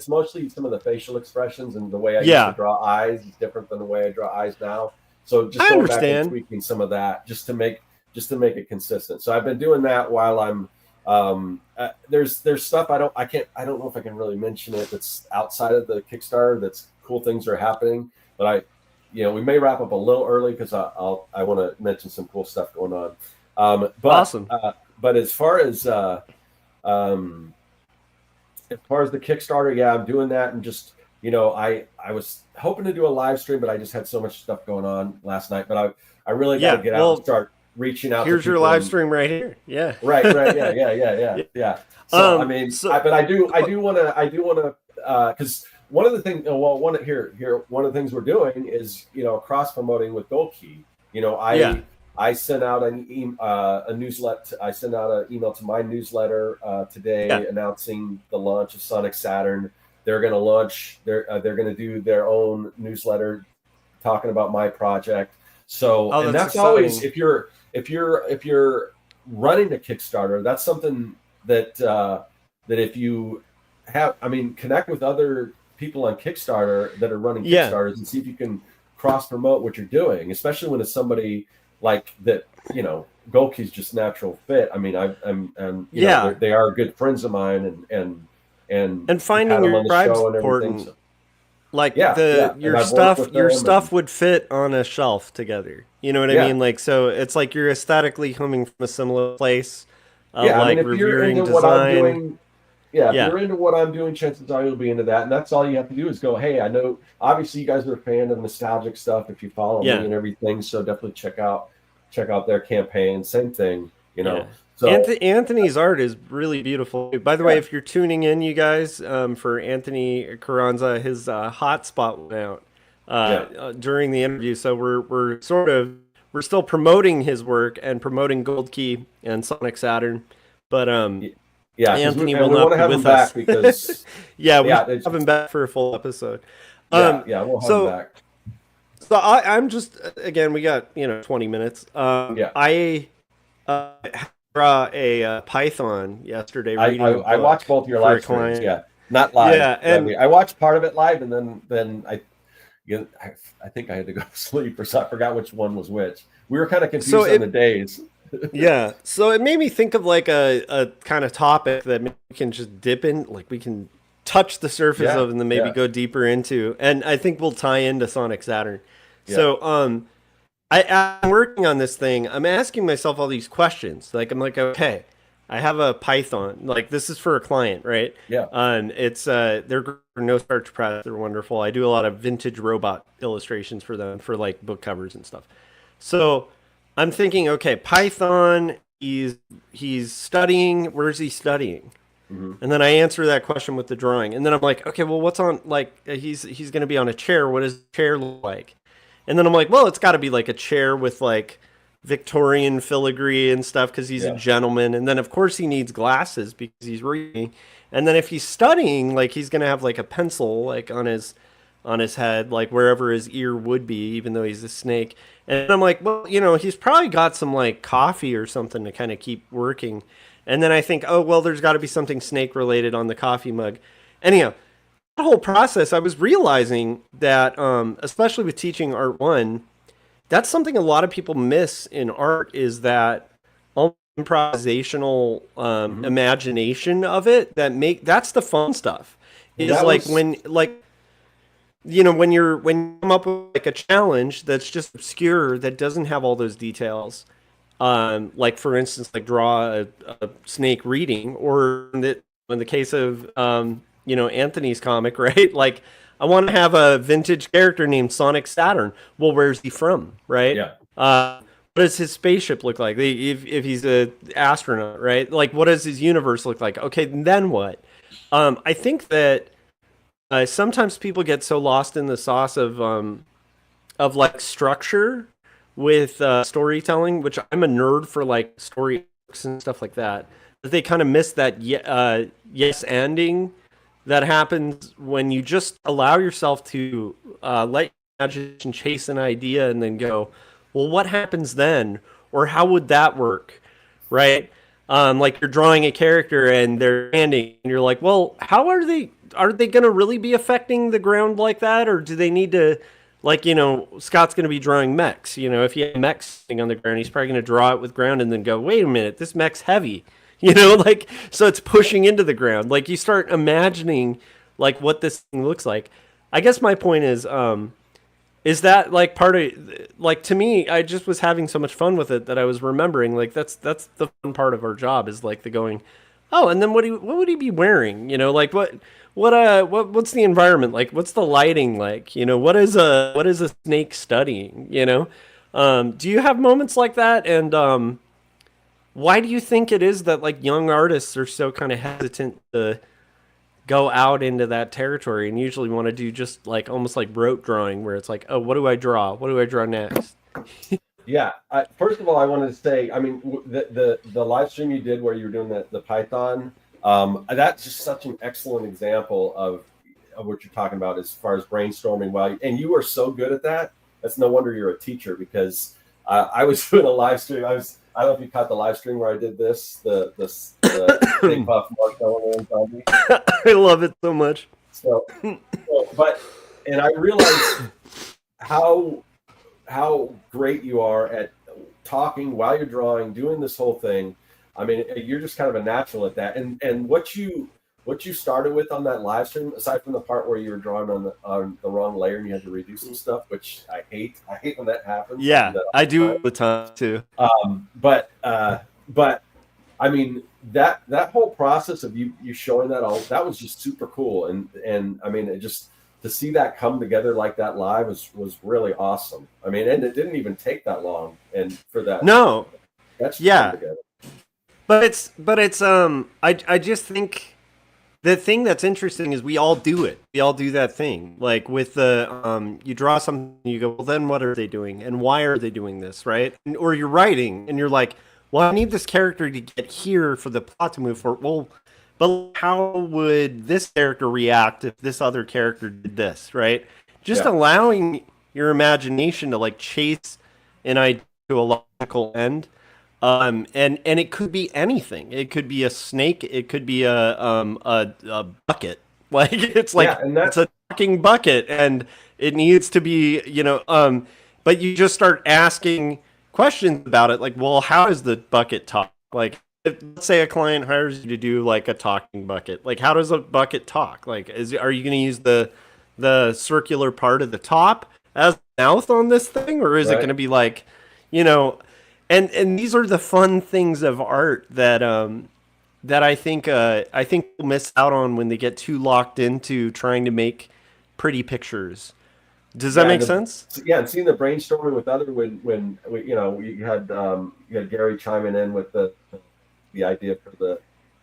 some of the facial expressions and the way I used to draw eyes is different than the way I draw eyes now. So just going back and tweaking some of that just to make it consistent. So I've been doing that while I'm. There's stuff I don't know if I can really mention it that's outside of the Kickstarter. That's cool things are happening, but we may wrap up a little early because I want to mention some cool stuff going on. But awesome. But as far as the Kickstarter, I'm doing that, and just I was hoping to do a live stream, but I just had so much stuff going on last night. But I really got to get out and start reaching out. Here's your live stream right here. Yeah. Right. Yeah. So but I do want to because one of the things. Well, one of the things we're doing is cross promoting with Gold Key. I sent out a newsletter. I sent out an email to my newsletter today announcing the launch of Sonic Saturn. They're going to launch. They're going to do their own newsletter talking about my project. So and that's exciting. Always if you're running a Kickstarter, that's something that if you have, connect with other people on Kickstarter that are running Kickstarters and see if you can cross promote what you're doing, especially when it's somebody like that, Gold Key's just natural fit. They are good friends of mine and finding your tribe's important. So. Like your stuff would fit on a shelf together. You know what I mean? Like, so it's like you're aesthetically coming from a similar place. Like reviewing design. If you're into what I'm doing, chances are you'll be into that. And that's all you have to do is go, hey, I know obviously you guys are a fan of nostalgic stuff if you follow me and everything. So definitely check out check out their campaign. Same thing, you know. Yeah. So Anthony's art is really beautiful. By the way, if you're tuning in, you guys, for Anthony Carranza, his hotspot went out during the interview. So we're still promoting his work and promoting Gold Key and Sonic Saturn, but Anthony will not be with us because we have him back for a full episode. We'll have him back. So I'm just, again, we got 20 minutes. I draw a Python yesterday. I watched both your live streams. Yeah, not live. Yeah, and I watched part of it live, and then I think I had to go to sleep, or so I forgot which one was which. We were kind of confused on the days. Yeah, so it made me think of like a kind of topic that we can just dip in, like we can touch the surface of, and then maybe go deeper into. And I think we'll tie into Sonic Saturn. Yeah. So I'm working on this thing. I'm asking myself all these questions. Like I'm like, okay, I have a Python. Like this is for a client, right? Yeah. It's they're no starch press. They're wonderful. I do a lot of vintage robot illustrations for them for like book covers and stuff. So I'm thinking, okay, Python. He's studying. Where's he studying? Mm-hmm. And then I answer that question with the drawing. And then I'm like, okay, well, what's on? Like he's going to be on a chair. What does the chair look like? And then I'm like, well, it's got to be like a chair with like Victorian filigree and stuff because he's a gentleman. And then of course he needs glasses because he's reading. And then if he's studying, like he's going to have like a pencil like on his head, like wherever his ear would be, even though he's a snake. And I'm like, well, he's probably got some like coffee or something to kind of keep working. And then I think, oh, well, there's got to be something snake related on the coffee mug. Anyhow, that whole process, I was realizing that, especially with teaching Art 1, that's something a lot of people miss in art is that improvisational imagination of it. That's the fun stuff. When you come up with like a challenge that's just obscure, that doesn't have all those details. Like for instance, like draw a snake reading, or in the case of Anthony's comic, right? Like I want to have a vintage character named Sonic Saturn. Well, where's he from, right? Yeah. What does his spaceship look like? If he's an astronaut, right? Like what does his universe look like? Okay, then what? I think that sometimes people get so lost in the sauce of like structure with storytelling, which I'm a nerd for like story books and stuff like that they kind of miss that yes ending that happens when you just allow yourself to let your imagination chase an idea and then go, well, what happens then? Or how would that work? Right? Like you're drawing a character and they're standing and you're like, well, how are they going to really be affecting the ground like that? Or do they need to, like, Scott's going to be drawing mechs. If he had mechs sitting on the ground, he's probably going to draw it with ground and then go, wait a minute, this mech's heavy. Like, so it's pushing into the ground. Like you start imagining like what this thing looks like. I guess my point is that like part of, like, to me, I just was having so much fun with it that I was remembering, like, that's the fun part of our job is like the going, oh, and then what would he be wearing? Like what's the environment like? What's the lighting like? What is a snake studying? Do you have moments like that? And why do you think it is that like young artists are so kind of hesitant to go out into that territory and usually want to do just like almost like rote drawing where it's like, oh, what do I draw? What do I draw next? Yeah. First of all, I wanted to say, I mean, the live stream you did where you were doing the Python, that's just such an excellent example of what you're talking about as far as brainstorming. And you are so good at that. That's no wonder you're a teacher, because I was doing a live stream. I don't know if you caught the live stream where I did the Big Puff Marshmallow Man zombie. I love it so much. And I realized how great you are at talking while you're drawing, doing this whole thing. I mean, you're just kind of a natural at that. And what you started with on that live stream, aside from the part where you were drawing on the wrong layer and you had to redo some stuff, which I hate. I hate when that happens. Yeah, I do all the time too. But I mean, that whole process of you showing that all, that was just super cool. And I mean, it just, to see that come together like that live was really awesome. I mean, and it didn't even take that long, and for that No, sketch to come yeah, together. but it's I just think the thing that's interesting is we all do it. We all do that thing. Like with the you draw something, you go, well, then what are they doing, and why are they doing this, right? Or you're writing, and you're like, well, I need this character to get here for the plot to move forward. Well, but how would this character react if this other character did this, right? Just Yeah. allowing your imagination to like chase an idea to a logical end. And it could be anything. It could be a snake. It could be a bucket. Like it's like Yeah, and it's a talking bucket, and it needs to be, but you just start asking questions about it, like, well, how does the bucket talk? Like, let's say a client hires you to do like a talking bucket. Like, how does a bucket talk? Like, are you going to use the circular part of the top as mouth on this thing, or is it Right. going to be like, you know? And these are the fun things of art that that I think people miss out on when they get too locked into trying to make pretty pictures. Does that Yeah, make the- sense? Yeah, and seeing the brainstorming with other when you had Gary chiming in with the idea for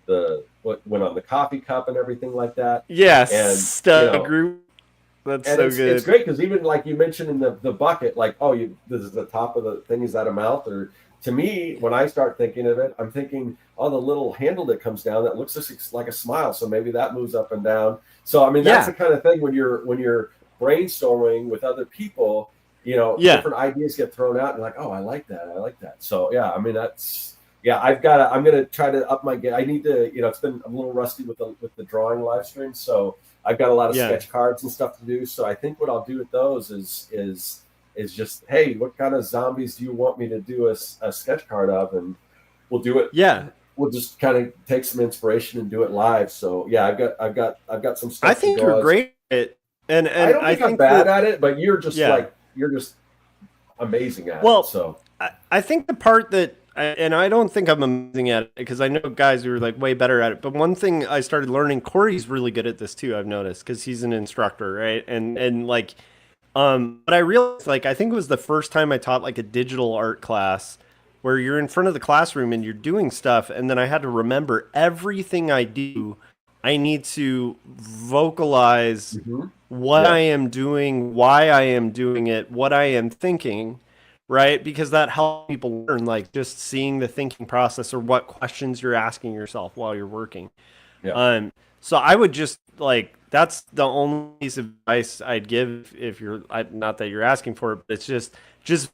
the what went on the coffee cup and everything like that. Yes, And, group. That's And so it's good. great because even like you mentioned in the bucket, like, oh, this is the top of the thing. Is that a mouth? Or to me, when I start thinking of it, I'm thinking, oh, the little handle that comes down that looks just like a smile. So maybe that moves up and down. So I mean, that's the kind of thing when you're brainstorming with other people, different ideas get thrown out and like, oh, I like that. So yeah, I mean I'm gonna try to up my game. I need to, I'm a little rusty with the drawing live stream, so I've got a lot of sketch cards and stuff to do. So I think what I'll do with those is just, hey, what kind of zombies do you want me to do a sketch card of, and we'll do it. Yeah, we'll just kind of take some inspiration and do it live. So yeah, I've got some stuff. I think you're great at it, and I don't think I'm bad at it, but you're just you're just amazing at it. So I think the part that, and I don't think I'm amazing at it because I know guys who are like way better at it. But one thing I started learning, Corey's really good at this too. I've noticed because he's an instructor, right? And like, but I realized like I think it was the first time I taught like a digital art class where you're in front of the classroom and you're doing stuff, and then I had to remember everything I do. I need to vocalize what I am doing, why I am doing it, what I am thinking. Right? Because that helps people learn, like just seeing the thinking process or what questions you're asking yourself while you're working. Yeah. So I would just like, that's the only piece of advice I'd give if you're, not that you're asking for it, but it's just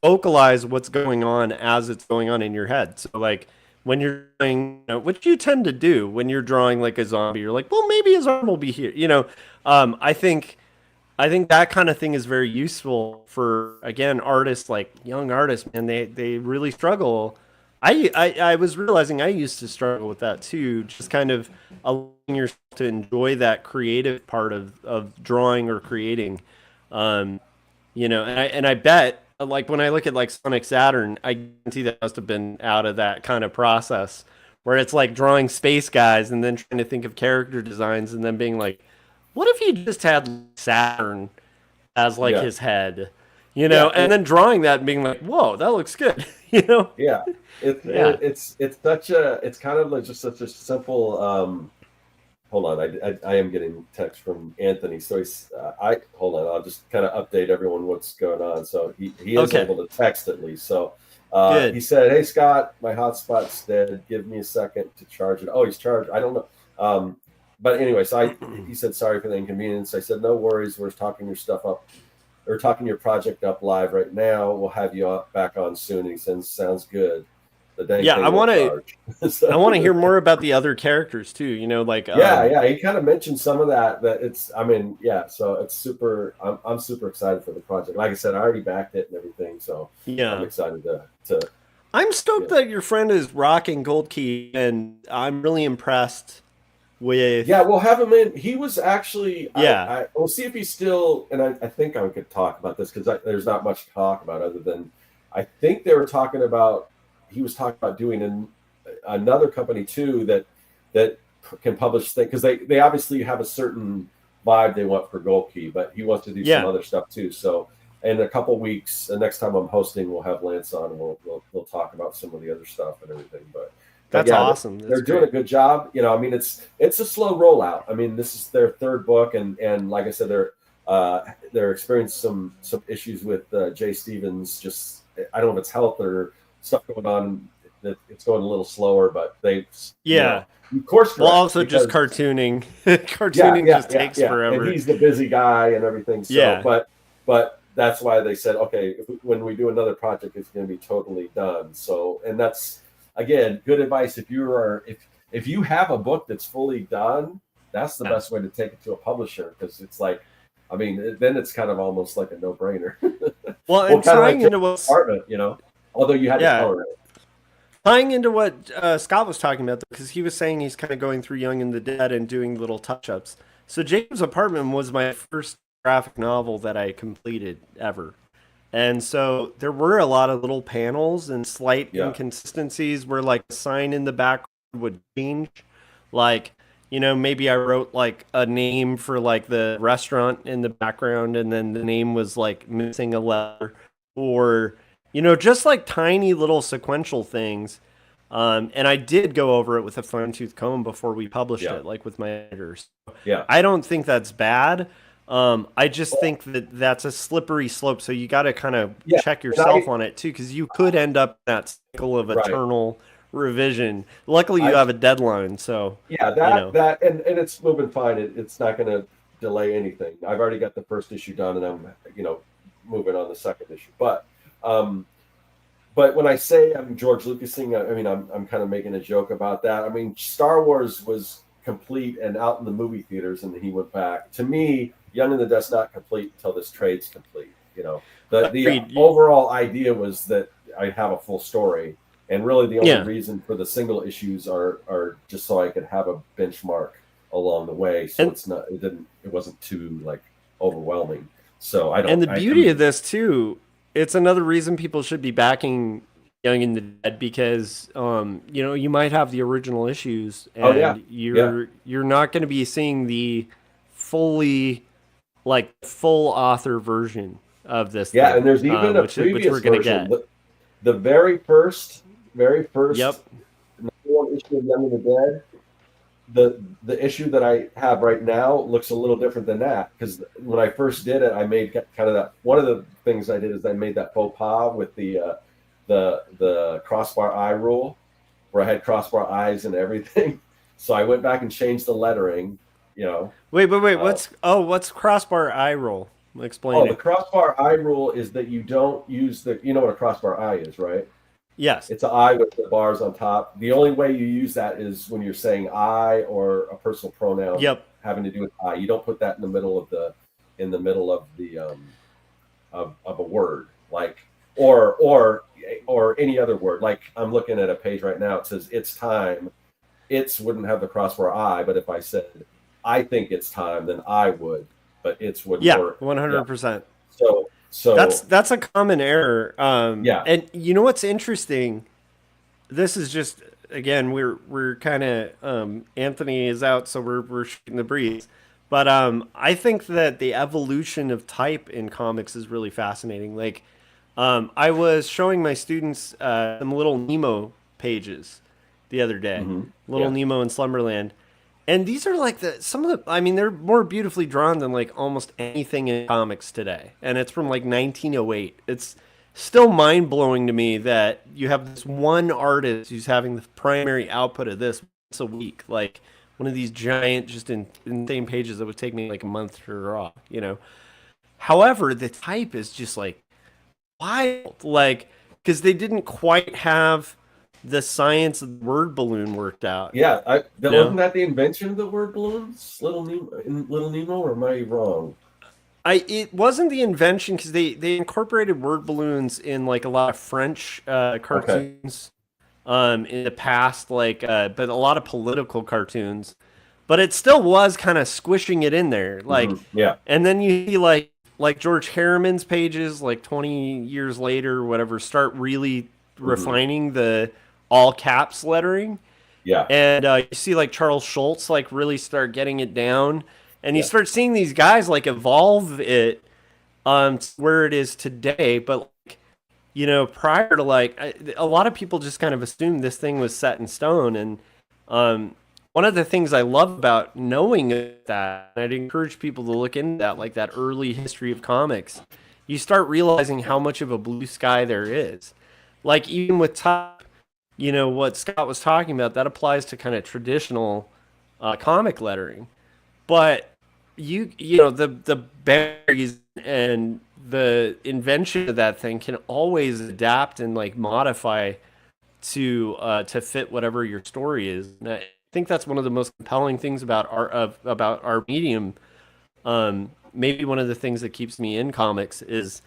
vocalize what's going on as it's going on in your head. So like when you're doing, what you tend to do when you're drawing like a zombie, you're like, well, maybe his arm will be here. I think that kind of thing is very useful for, again, artists, like young artists, man, they really struggle. I was realizing I used to struggle with that too, just kind of allowing yourself to enjoy that creative part of drawing or creating. And I bet, like when I look at like Sonic Saturn, I guarantee that must have been out of that kind of process where it's like drawing space guys and then trying to think of character designs and then being like, what if he just had Saturn as like his head, and then drawing that and being like, whoa, that looks good, Yeah, it's kind of like just such a simple. Hold on, I am getting text from Anthony, so hold on. I'll just kind of update everyone what's going on. So he is able to text at least. So he said, "Hey Scott, my hotspot's dead. Give me a second to charge it." Oh, he's charged. I don't know. But anyway, so he said, sorry for the inconvenience. I said, no worries. We're talking your stuff up, or talking your project up live right now. We'll have you back on soon. And he says, sounds good. I want to. I want to hear more about the other characters too. Like he kind of mentioned some of that. That it's. I mean, yeah. So it's super. I'm super excited for the project. Like I said, I already backed it and everything. So I'm excited to. I'm stoked that your friend is rocking Gold Key, and I'm really impressed. We'll have him in. He was actually we'll see if he's still, and I think I could talk about this because there's not much to talk about other than I think they were talking about, he was talking about doing another company too that can publish things because they obviously have a certain vibe they want for Gold Key, but he wants to do some other stuff too. So in a couple weeks, the next time I'm hosting, we'll have Lance on, and we'll talk about some of the other stuff and everything. But that's awesome. They're doing a good job. You know, I mean, it's a slow rollout. I mean, this is their third book, and like I said, they're experiencing some issues with Jay Stevens. Just I don't know if it's health or stuff going on. That it's going a little slower, but they of course. Well, also just cartooning. Cartooning just takes forever. And he's the busy guy and everything. So, but that's why they said, okay, when we do another project, it's going to be totally done. So, and that's again good advice. If you have a book that's fully done, that's the best way to take it to a publisher, because it's like, I mean, then it's kind of almost like a no-brainer. Well, and tying into what apartment, you know, although you had to color it. Tying into what Scott was talking about, because he was saying he's kind of going through Young and the Dead and doing little touch-ups. So Jacob's Apartment was my first graphic novel that I completed ever. And so there were a lot of little panels and slight inconsistencies where like a sign in the background would change. Like, you know, maybe I wrote like a name for like the restaurant in the background, and then the name was like missing a letter, or, you know, just like tiny little sequential things. And I did go over it with a fine-tooth comb before we published it, like with my editors. Yeah. I don't think that's bad. I just think that that's a slippery slope. So you got to kind of check yourself on it too, because you could end up in that cycle of eternal revision. Luckily, you have a deadline. So that and it's moving fine. It's not going to delay anything. I've already got the first issue done, and I'm moving on the second issue. But when I say I'm George Lucasing, I mean I'm kind of making a joke about that. I mean, Star Wars was complete and out in the movie theaters, and then he went back. To me, Young and the Dead's not complete until this trade's complete. You know, the overall idea was that I have a full story, and really the only reason for the single issues are just so I could have a benchmark along the way. So it wasn't too like overwhelming. So I don't. And the beauty of this too, it's another reason people should be backing Young and the Dead, because you might have the original issues, and you're not going to be seeing the full author version of this. Yeah, and there's even a previous version. The very first number one issue of Young and the Dead. The issue that I have right now looks a little different than that, because when I first did it, I made kind of that. One of the things I did is I made that faux pas with the crossbar eye rule, where I had crossbar eyes and everything. So I went back and changed the lettering. Wait. What's crossbar eye rule? Explain it. The crossbar eye rule is that you don't use you know what a crossbar eye is, right? Yes. It's an eye with the bars on top. The only way you use that is when you're saying I or a personal pronoun having to do with I. You don't put that in the middle of the of a word, like or any other word. Like I'm looking at a page right now. It says it's time. It's wouldn't have the crossbar I, but if I said I think it's time, then I would, but it's wouldn't work. 100%. So that's a common error. And you know what's interesting? This is just, again, we're kind of Anthony is out, so we're shooting the breeze. But I think that the evolution of type in comics is really fascinating. Like, I was showing my students some Little Nemo pages the other day, Little Nemo in Slumberland. And these are like they're more beautifully drawn than like almost anything in comics today. And it's from like 1908. It's still mind blowing to me that you have this one artist who's having the primary output of this once a week. Like one of these giant, just insane pages that would take me like a month to draw, However, the type is just like wild. Like, because they didn't quite have the science of the word balloon worked out. Yeah, wasn't that the invention of the word balloons, Little Nemo, or am I wrong? It wasn't the invention, because they incorporated word balloons in like a lot of French cartoons in the past, but a lot of political cartoons. But it still was kind of squishing it in there, And then you see like George Harriman's pages, like 20 years later, or whatever, start really refining the all caps lettering. Yeah. And you see like Charles Schultz like really start getting it down. and you start seeing these guys like evolve it to where it is today. But like, prior to like a lot of people just kind of assumed this thing was set in stone. And one of the things I love about knowing that, and I'd encourage people to look into that, like that early history of comics, you start realizing how much of a blue sky there is. Like even with top, what Scott was talking about, that applies to kind of traditional comic lettering. But the boundaries and the invention of that thing can always adapt and like modify to fit whatever your story is. And I think that's one of the most compelling things about our medium. Maybe one of the things that keeps me in comics is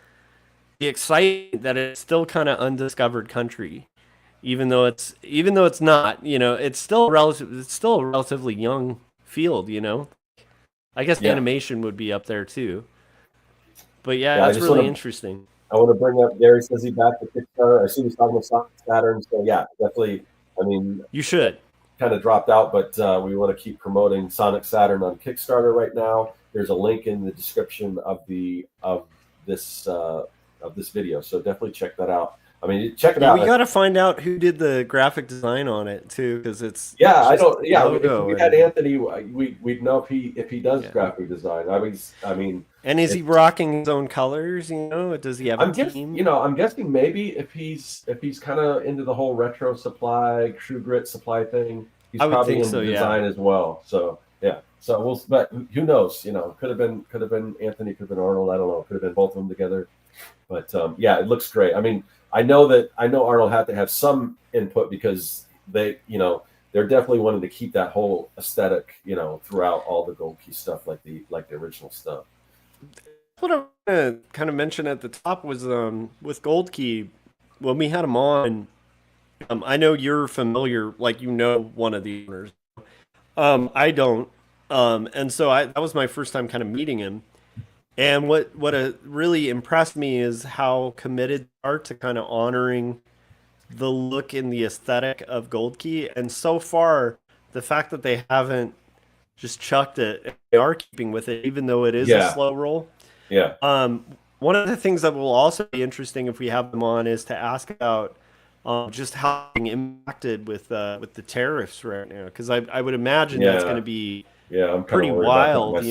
the excitement that it's still kind of undiscovered country, even though it's not. It's still a relatively young field. I guess animation would be up there too. But that's really interesting. I want to bring up Gary says he back to Kickstarter. I see he's talking about Sonic Saturn, so yeah, definitely. I mean, you should. Kind of dropped out, but we want to keep promoting Sonic Saturn on Kickstarter right now. There's a link in the description of this video, so definitly check that out. I mean, check it out. We got to find out who did the graphic design on it too, because it's if we had Anthony, we'd know if he does graphic design. I mean, and is he rocking his own colors? Does he have a team? I'm guessing maybe if he's kind of into the whole retro supply, True Grit supply thing, he's probably in design as well. So yeah, but who knows? Could have been Anthony, could have been Arnold. I don't know. Could have been both of them together. But it looks great. I mean, I know Arnold had to have some input because they're definitely wanting to keep that whole aesthetic, throughout all the Gold Key stuff, like the original stuff. What I want to kind of mention at the top was with Gold Key, when we had him on. I know you're familiar, like one of the owners. I don't, and so that was my first time kind of meeting him. And what really impressed me is how committed they are to kind of honoring the look and the aesthetic of Gold Key. And so far, the fact that they haven't just chucked it, they are keeping with it, even though it is a slow roll. Yeah. One of the things that will also be interesting if we have them on is to ask about just how being impacted with the tariffs right now, because I would imagine that's going to be I'm pretty wild,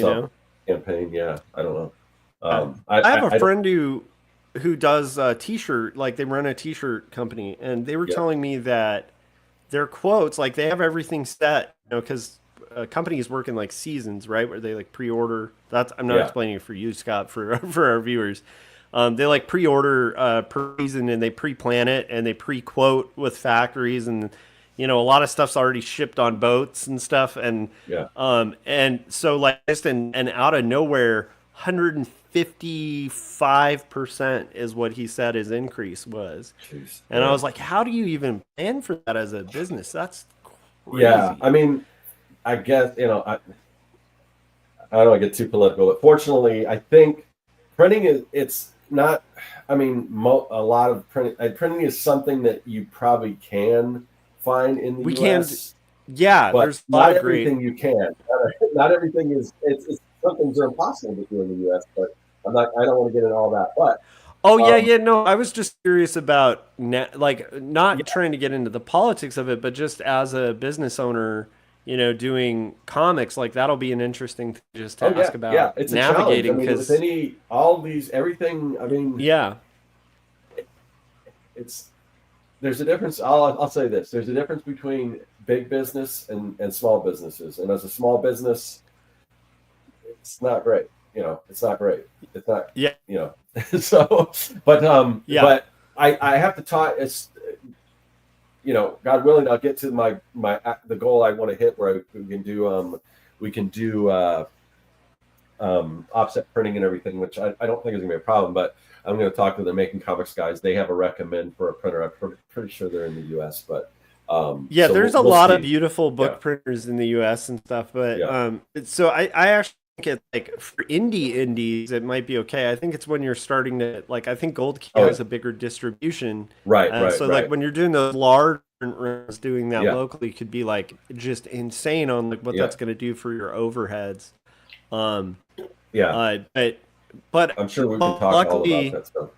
Campaign, I don't know. I have a friend who does t-shirt, like they run a t-shirt company, and they were telling me that their quotes, like they have everything set, because companies work in like seasons, right, where they like pre-order. I'm not explaining it for you, Scott, for our viewers. They like pre-order per season, and they pre-plan it, and they pre-quote with factories, and a lot of stuff's already shipped on boats and stuff, and and so like just and out of nowhere, 155% is what he said his increase was. Jeez. And I was like, how do you even plan for that as a business? That's crazy. Yeah, I mean, I guess I don't want to get too political, but fortunately, I think printing it's not. I mean, a lot of printing is something that you probably can find in the US. Yeah, but there's not everything you can. Not everything is. It's some things are impossible to do in the U.S., but I don't want to get into all that. But no, I was just curious about not trying to get into the politics of it, but just as a business owner, doing comics, like that'll be an interesting thing just to ask about. Yeah, it's navigating because everything. I mean, there's a difference. I'll say this: there's a difference between big business and small businesses, and as a small business, it's not great. It's not great. It's not. Yeah. So, but I have to talk. It's God willing, I'll get to the goal I want to hit, where we can do offset printing and everything, which I don't think is gonna be a problem. But I'm going to talk to the Making Comics guys. They have a recommend for a printer. I'm pretty sure they're in the U.S., but there's a lot of beautiful book printers in the U.S. and stuff. But so I actually think it's like for indies, it might be okay. I think it's when you're starting to I think Gold Key has a bigger distribution, right? So like when you're doing those large runs, doing that locally could be like just insane on what that's going to do for your overheads. Yeah, But I'm sure we can talk all about luckily, that stuff.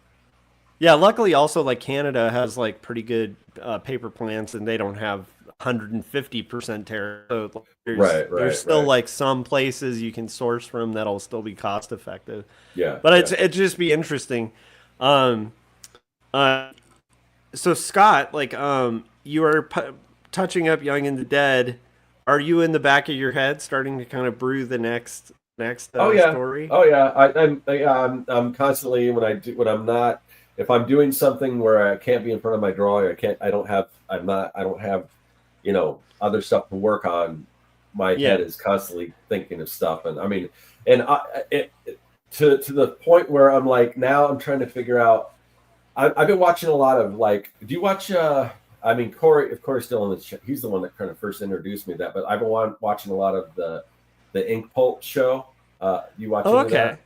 yeah, luckily also like Canada has like pretty good paper plants, and they don't have 150% tariff. So like, there's still Right. like some places you can source from that'll still be cost effective. Yeah, But yeah. it'd just be interesting. Um, uh, so Scott, like, you are touching up Young and the Dead. Are you in the back of your head starting to kind of brew the next Oh yeah, story? oh yeah. I'm constantly when I'm not, if I'm doing something where I can't be in front of my drawing, I don't have, other stuff to work on. My Yeah, head is constantly thinking of stuff, and I mean, and to the point where I'm like now I'm trying to figure out. I've been watching a lot of like. Do you watch? I mean, Corey. If Corey's still in the he's the one that kind of first introduced me to that. But I've been watching a lot of the Ink Pulp show. You watch Oh, any of okay. that? Oh,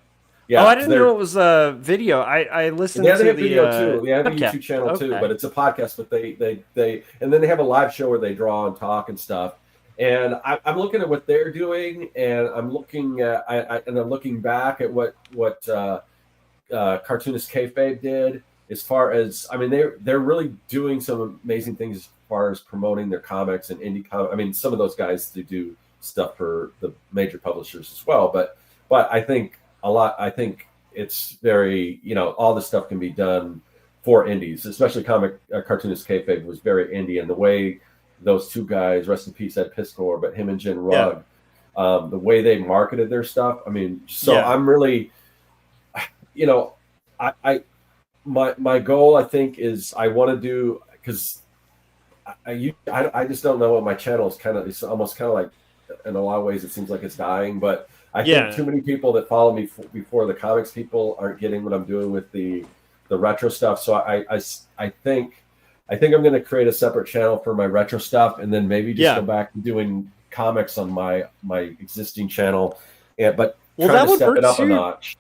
Yeah, I didn't know it was a video. I listened they to have the video too. They have a podcast. YouTube channel too, but Okay. it's a podcast. But they and then they have a live show where they draw and talk and stuff. And I'm looking at what they're doing, and I'm looking at and I'm looking back at what cartoonist kayfabe did. As far as I mean, they're really doing some amazing things as far as promoting their comics and indie comics. I mean, some of those guys they do stuff for the major publishers as well, but I think a lot. I think it's very all this stuff can be done for indies, especially cartoonist kayfabe was very indie, and the way those two guys, rest in peace, Ed Piskor, but him and Jen Yeah. Rugg, the way they marketed their stuff. I mean, so Yeah. I'm really, I my goal I think is I want to do because I just don't know what my channel is it's almost kind of like in a lot of ways it seems like it's dying, but I Yeah. think too many people that follow me before the comics people aren't getting what I'm doing with the retro stuff. So I think I'm going to create a separate channel for my retro stuff, and then maybe just go back to doing comics on my existing channel, but Well, trying that to would step work it up a too. notch.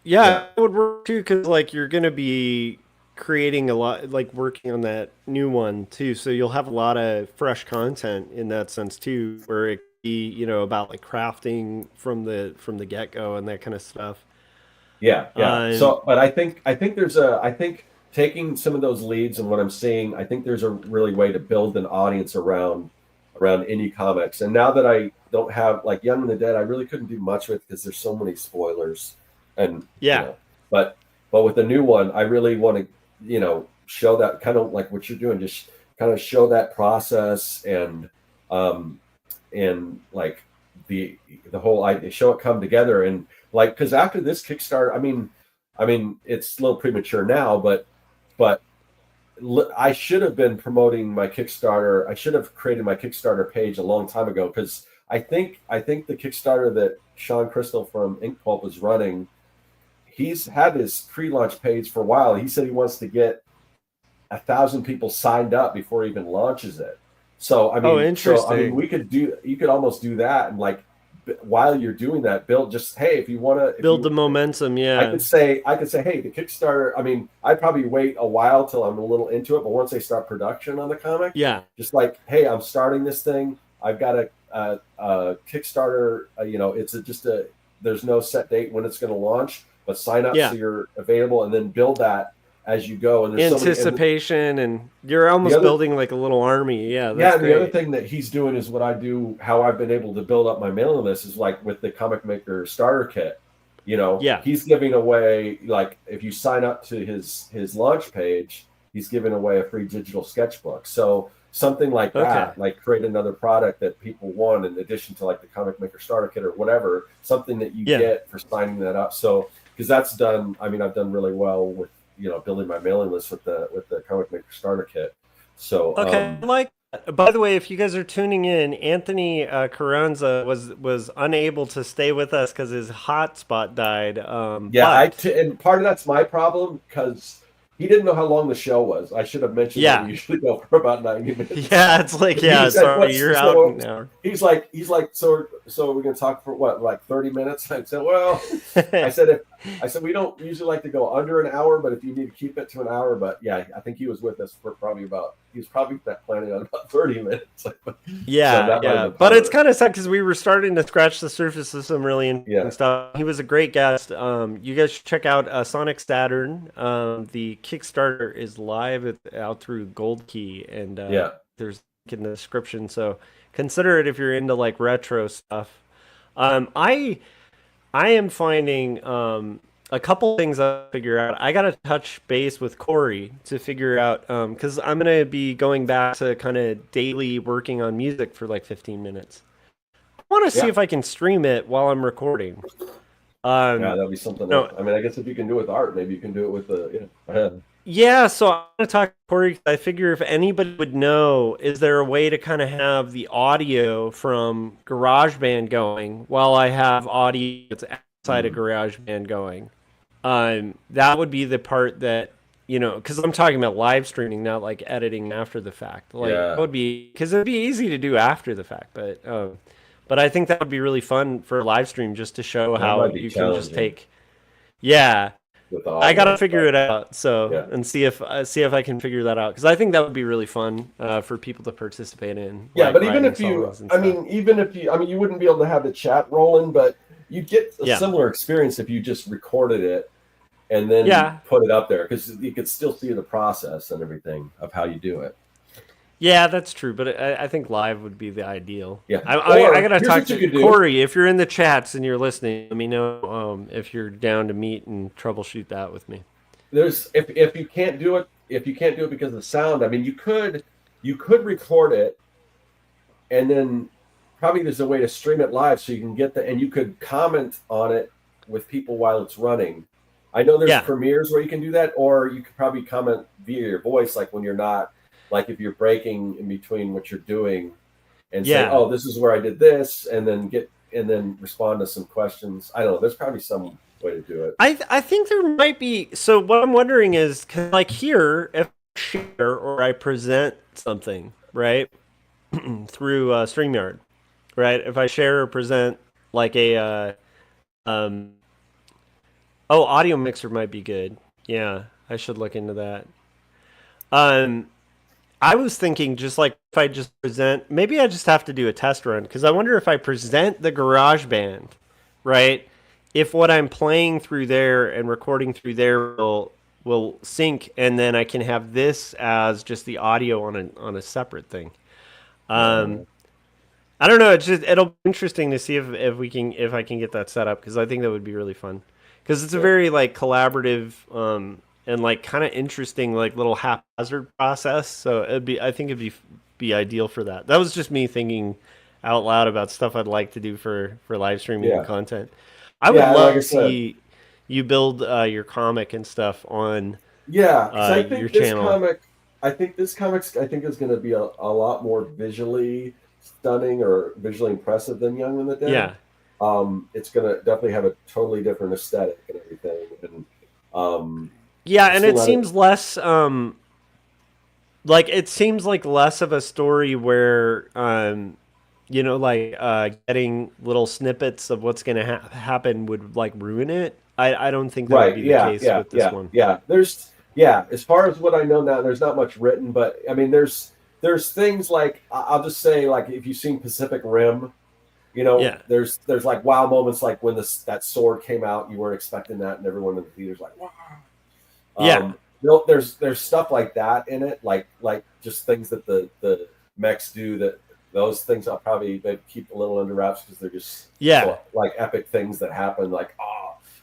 Yeah, it would work too because like you're gonna be creating a lot, like working on that new one too. So you'll have a lot of fresh content in that sense too, where it could be about like crafting from the get go and that kind of stuff. Yeah. Um, So, but I think I think taking some of those leads and what I'm seeing, I think there's a really way to build an audience around indie comics. And now that I don't have like Young and the Dead, I really couldn't do much with because there's so many spoilers, and yeah, but with the new one, I really want to show that kind of like what you're doing, just kind of show that process um and like the whole idea, show it come together. And like because after this Kickstarter, I mean it's a little premature now, but I should have been promoting my Kickstarter. I should have created my Kickstarter page a long time ago because I think the Kickstarter that Sean Crystal from Ink Pulp is running, he's had his pre-launch page for a while. He said he wants to get 1,000 people signed up before he even launches it. So I mean, interesting. you could almost do that, and like while you're doing that, build just hey, if you want to Build the momentum. I Yeah, could say, hey, the Kickstarter. I mean, I'd probably wait a while till I'm a little into it, but once they start production on the comic, yeah, just like, hey, I'm starting this thing. I've got a Kickstarter. There's no set date when it's going to launch, but sign up yeah. so you're available, and then build that as you go. And there's Anticipation, and you're almost building like a little army. Yeah, that's and great. the other thing that he's doing is what I do, how I've been able to build up my mailing list is like with the Comic Maker starter kit. Yeah. He's giving away, like if you sign up to his launch page, he's giving away a free digital sketchbook. So something like that, Okay. like create another product that people want in addition to like the Comic Maker starter kit or whatever, something that you get for signing that up. So because that's done, I mean, I've done really well with building my mailing list with the Comic Maker starter kit. So Okay. By the way, if you guys are tuning in, Anthony Carranza was unable to stay with us because his hotspot died. And part of that's my problem because he didn't know how long the show was. I should have mentioned that we usually go for about 90 minutes. Yeah, it's like sorry, you're out now. He's like, so we're gonna talk for what, like 30 minutes? I said, well, I said we don't usually like to go under an hour, but if you need to keep it to an hour, but yeah, I think he was with us for probably about he was probably planning on about 30 minutes. Yeah. But it's kind of sad because we were starting to scratch the surface of some really interesting stuff. He was a great guest. You guys should check out Sonic Saturn. The Kickstarter is live out through Gold Key, and there's a link in the description. So consider it if you're into like retro stuff. I am finding a couple things I figure out. I got to touch base with Corey to figure out, because I'm going to be going back to kind of daily working on music for like 15 minutes. I want to see if I can stream it while I'm recording. That'd be something. I mean, I guess if you can do it with art, maybe you can do it with the. Yeah, so I'm going to talk to Corey. I figure if anybody would know, is there a way to kind of have the audio from GarageBand going while I have audio that's outside of GarageBand going? That would be the part that, because I'm talking about live streaming, not like editing after the fact. That would be, because it'd be easy to do after the fact, but I think that would be really fun for a live stream just to show how you can just take. Yeah. I gotta figure it out, and see if I can figure that out, because I think that would be really fun for people to participate in. Yeah, but even if you wouldn't be able to have the chat rolling, but you'd get a similar experience if you just recorded it and then put it up there, because you could still see the process and everything of how you do it. Yeah, that's true, but I think live would be the ideal. Yeah, I gotta talk to Corey. If you're in the chats and you're listening, let me know if you're down to meet and troubleshoot that with me. There's if you can't do it because of the sound. I mean, you could record it, and then probably there's a way to stream it live so you can get and you could comment on it with people while it's running. I know there's premieres where you can do that, or you could probably comment via your voice, like when you're not. Like if you're breaking in between what you're doing and say, "Oh, this is where I did this," and then respond to some questions. I don't know. There's probably some way to do it. I think there might be. So what I'm wondering is, like here, if I share or I present something, right, through StreamYard, right? If I share or present like a audio mixer might be good. Yeah, I should look into that. I was thinking just like if I just present, maybe I just have to do a test run, because I wonder if I present the GarageBand, right? If what I'm playing through there and recording through there will sync, and then I can have this as just the audio on a separate thing. I don't know. It'll be interesting to see if I can get that set up, because I think that would be really fun, because it's a very like collaborative and like kind of interesting, like little haphazard process. So I think it'd be ideal for that. That was just me thinking out loud about stuff I'd like to do for live streaming and content. I would love to see you build your comic and stuff on your channel. I think this comic is going to be a lot more visually stunning or visually impressive than Young and the Dead. Yeah. It's going to definitely have a totally different aesthetic and everything. And and it seems less seems like less of a story where getting little snippets of what's going to happen would like ruin it. I don't think that would be the case with this one. As far as what I know now, there's not much written, but I mean there's things like, I'll just say, like if you've seen Pacific Rim, there's like wow moments, like when that sword came out, you weren't expecting that, and everyone in the theater's like, wow. There's stuff like that in it, like just things that the mechs do, that those things I'll probably keep a little under wraps, because they're just like epic things that happen, like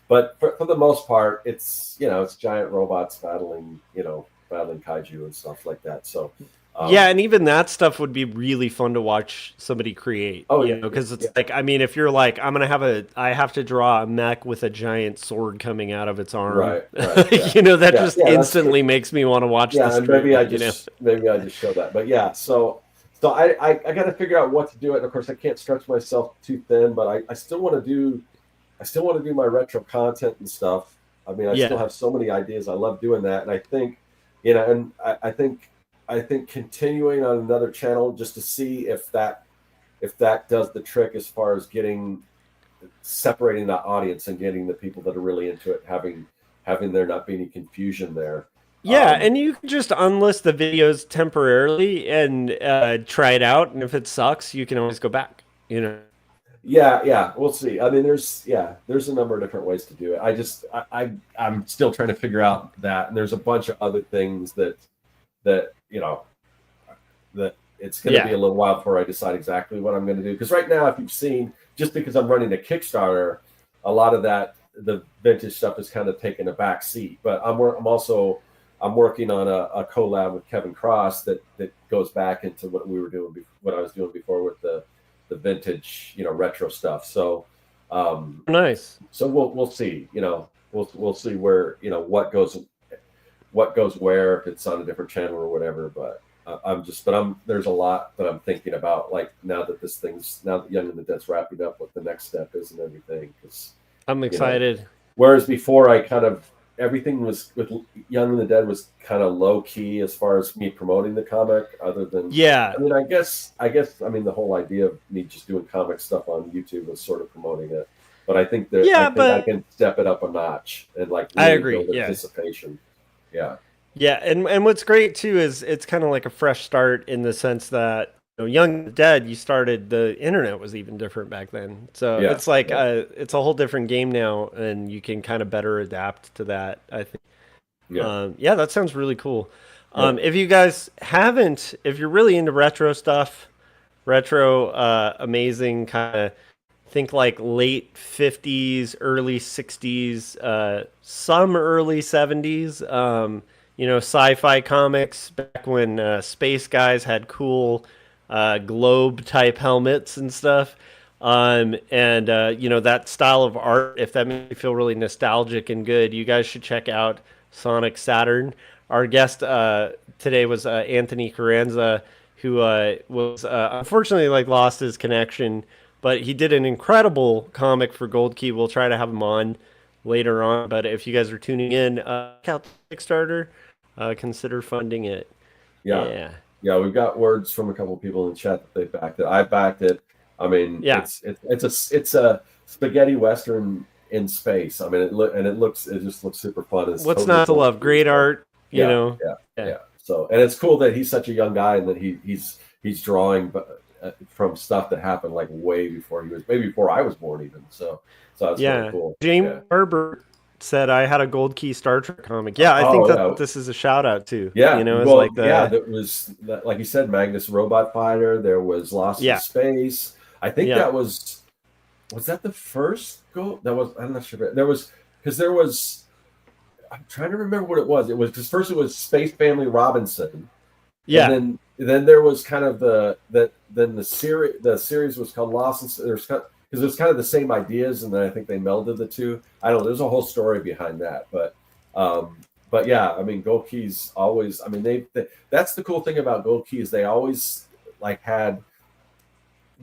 but for the most part, it's it's giant robots battling kaiju and stuff like that. So and even that stuff would be really fun to watch somebody create. Because it's like, I mean, if you're like, I have to draw a mech with a giant sword coming out of its arm, right? That just instantly makes me want to watch this. And maybe I just show that, but so I got to figure out what to do it. And of course, I can't stretch myself too thin, but I still want to do my retro content and stuff. I mean, I still have so many ideas. I love doing that, and I think, and I think continuing on another channel just to see if that does the trick as far as separating the audience and getting the people that are really into it, having there not be any confusion there. Yeah, and you can just unlist the videos temporarily and try it out, and if it sucks, you can always go back. You know. Yeah, we'll see. I mean, there's a number of different ways to do it. I'm still trying to figure out that, and there's a bunch of other things that you know that it's going to be a little while before I decide exactly what I'm going to do. Because right now, if you've seen, just because I'm running a Kickstarter, a lot of the vintage stuff is kind of taking a back seat. But I'm working on a collab with Kevin Cross that goes back into what we were doing, what I was doing before with the vintage, retro stuff. So nice. So we'll see. We'll see where what goes where, if it's on a different channel or whatever. But there's a lot that I'm thinking about, like now that Young and the Dead's wrapping up, what the next step is and everything. Because I'm excited. Whereas before, everything was with Young and the Dead was kind of low key as far as me promoting the comic. Other than I guess the whole idea of me just doing comic stuff on YouTube was sort of promoting it. But I think that I can step it up a notch and really I agree. build anticipation. Yeah. Yeah, and what's great too is it's kind of like a fresh start in the sense that Young and the Dead, you started, the internet was even different back then. So it's like it's a whole different game now, and you can kind of better adapt to that, I think. Yeah, that sounds really cool. If you guys haven't, if you're really into retro stuff, amazing kind of, think like late 50s, early 60s, some early 70s, sci-fi comics back when space guys had cool globe type helmets and stuff. That style of art, if that makes you feel really nostalgic and good, you guys should check out Sonic Saturn. Our guest today was Anthony Carranza, who was unfortunately lost his connection, but he did an incredible comic for Gold Key. We'll try to have him on later on. But if you guys are tuning in, check out Kickstarter. Consider funding it. Yeah, we've got words from a couple of people in the chat that they backed it. I backed it. I mean, it's a spaghetti western in space. I mean, it just looks super fun. It's what's not to love? Great art. Yeah. So, and it's cool that he's such a young guy and that he's drawing from stuff that happened way before I was born even. So that's really cool. James Barber said I had a Gold Key Star Trek comic. Yeah, I think that this is a shout out too. Yeah, that was, like you said, Magnus Robot Fighter. There was Lost in Space. I think that was that the first Gold? I'm not sure. There was. I'm trying to remember what it was. It was because first it was Space Family Robinson. Yeah. And then there was kind of the series was called Lost in, because it was kind of the same ideas, and then I think they melded the two. I don't know. There's a whole story behind that, but yeah, I mean, Gold Key's always. I mean, that's the cool thing about Gold Key is they always had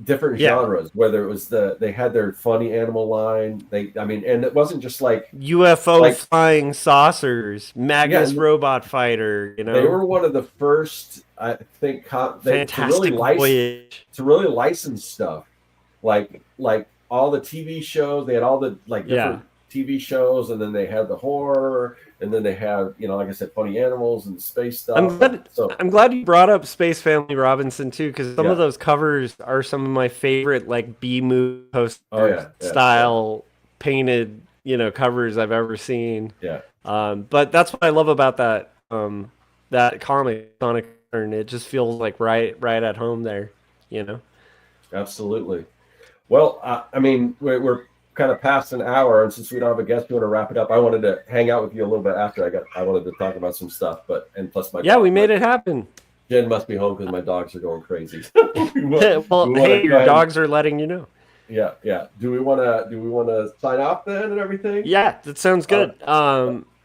different genres. Whether it was they had their funny animal line. And it wasn't just UFO flying saucers, Magnus Robot Fighter. They were one of the first, I think, Fantastic Voyage to really license stuff. Like all the TV shows, they had all the different TV shows, and then they had the horror, and then they had like I said, funny animals and space stuff. I'm glad you brought up Space Family Robinson too, because some of those covers are some of my favorite B-movie poster style painted covers I've ever seen. But that's what I love about that comic Sonic Saturn. It just feels right at home there. Absolutely. Well, I mean, we're kind of past an hour, and since we don't have a guest, we want to wrap it up. I wanted to hang out with you a little bit after I wanted to talk about some stuff, plus we made it happen. Jen must be home because my dogs are going crazy. Your dogs are letting you know. Yeah. Do we want to sign off then and everything? Yeah, that sounds good.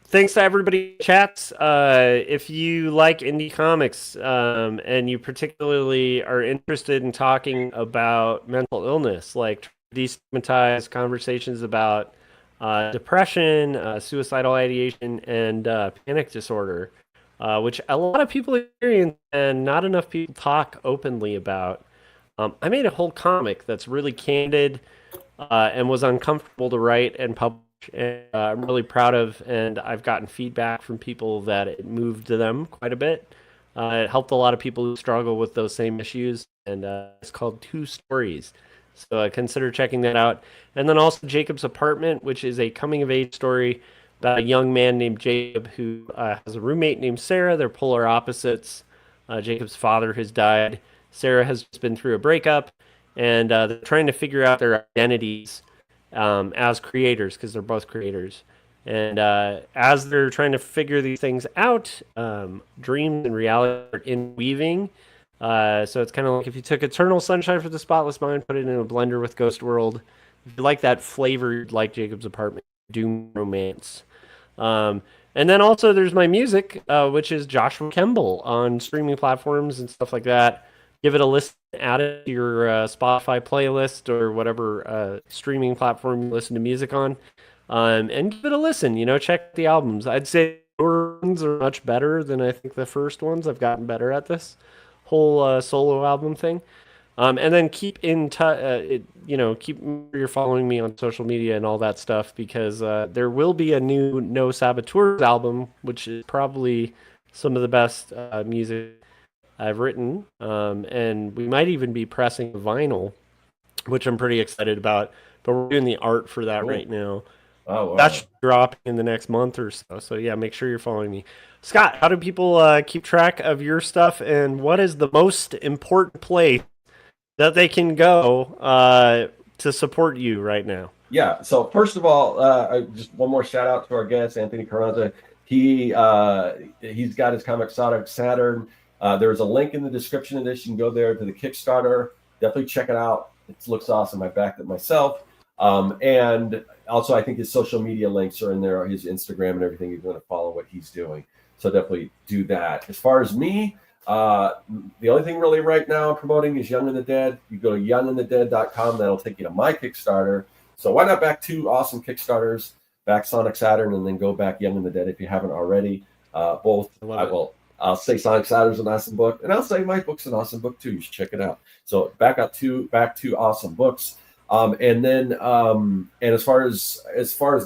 Thanks to everybody in chats. If you like indie comics and you particularly are interested in talking about mental illness, destigmatize conversations about depression, suicidal ideation, and panic disorder, which a lot of people experience and not enough people talk openly about. I made a whole comic that's really candid and was uncomfortable to write and publish and I'm really proud of, and I've gotten feedback from people that it moved them quite a bit. It helped a lot of people who struggle with those same issues, and it's called Two Stories. So consider checking that out. And then also Jacob's Apartment, which is a coming-of-age story about a young man named Jacob who has a roommate named Sarah. They're polar opposites. Jacob's father has died. Sarah has just been through a breakup, and they're trying to figure out their identities as creators, because they're both creators. And as they're trying to figure these things out, dreams and reality are interweaving. So it's kind of like if you took Eternal Sunshine for the Spotless Mind, put it in a blender with Ghost World. If you like that flavor, you'd like Jacob's Apartment, Doom Romance. And then also there's my music, which is Joshua Kemble on streaming platforms and stuff like that. Give it a listen, add it to your Spotify playlist or whatever streaming platform you listen to music on, and give it a listen. Check the albums. I'd say the ones are much better than I think the first ones. I've gotten better at this whole solo album thing. And then keep in touch. Keep you're following me on social media and all that stuff, because there will be a new No Saboteurs album, which is probably some of the best music I've written, and we might even be pressing vinyl, which I'm pretty excited about. But we're doing the art for that right now. Oh, wow. That should drop in the next month or so. So yeah, make sure you're following me. Scott, how do people keep track of your stuff, and what is the most important place that they can go to support you right now? Yeah. So first of all, just one more shout out to our guest, Anthony Carranza. He's got his comic Sonic Saturn. There's a link in the description of this. You can go there to the Kickstarter. Definitely check it out. It looks awesome. I backed it myself. And also, I think his social media links are in there, his Instagram and everything. You're going to follow what he's doing. So definitely do that. As far as me, the only thing really right now I'm promoting is Young and the Dead. You go to youngandthedead.com. That'll take you to my Kickstarter. So why not back two awesome Kickstarters, back Sonic Saturn, and then go back Young and the Dead if you haven't already. Both. I'll say Sonic Saturn's an awesome book, and I'll say my book's an awesome book too. You should check it out. So back two awesome books. And as far as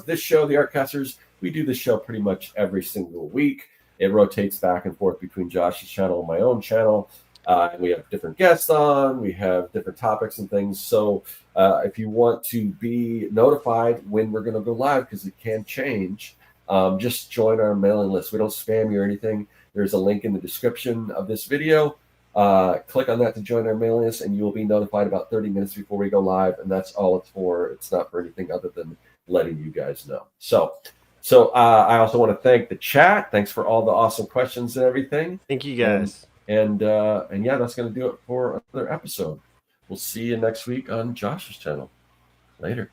this show, the Artcasters, we do this show pretty much every single week. It rotates back and forth between Josh's channel and my own channel. And we have different guests on. We have different topics and things. So if you want to be notified when we're going to go live, because it can change, just join our mailing list. We don't spam you or anything. There's a link in the description of this video. Click on that to join our mailing list, and you will be notified about 30 minutes before we go live. And that's all it's for. It's not for anything other than letting you guys know. So I also want to thank the chat. Thanks for all the awesome questions and everything. Thank you, guys. And yeah, that's going to do it for another episode. We'll see you next week on Josh's channel. Later.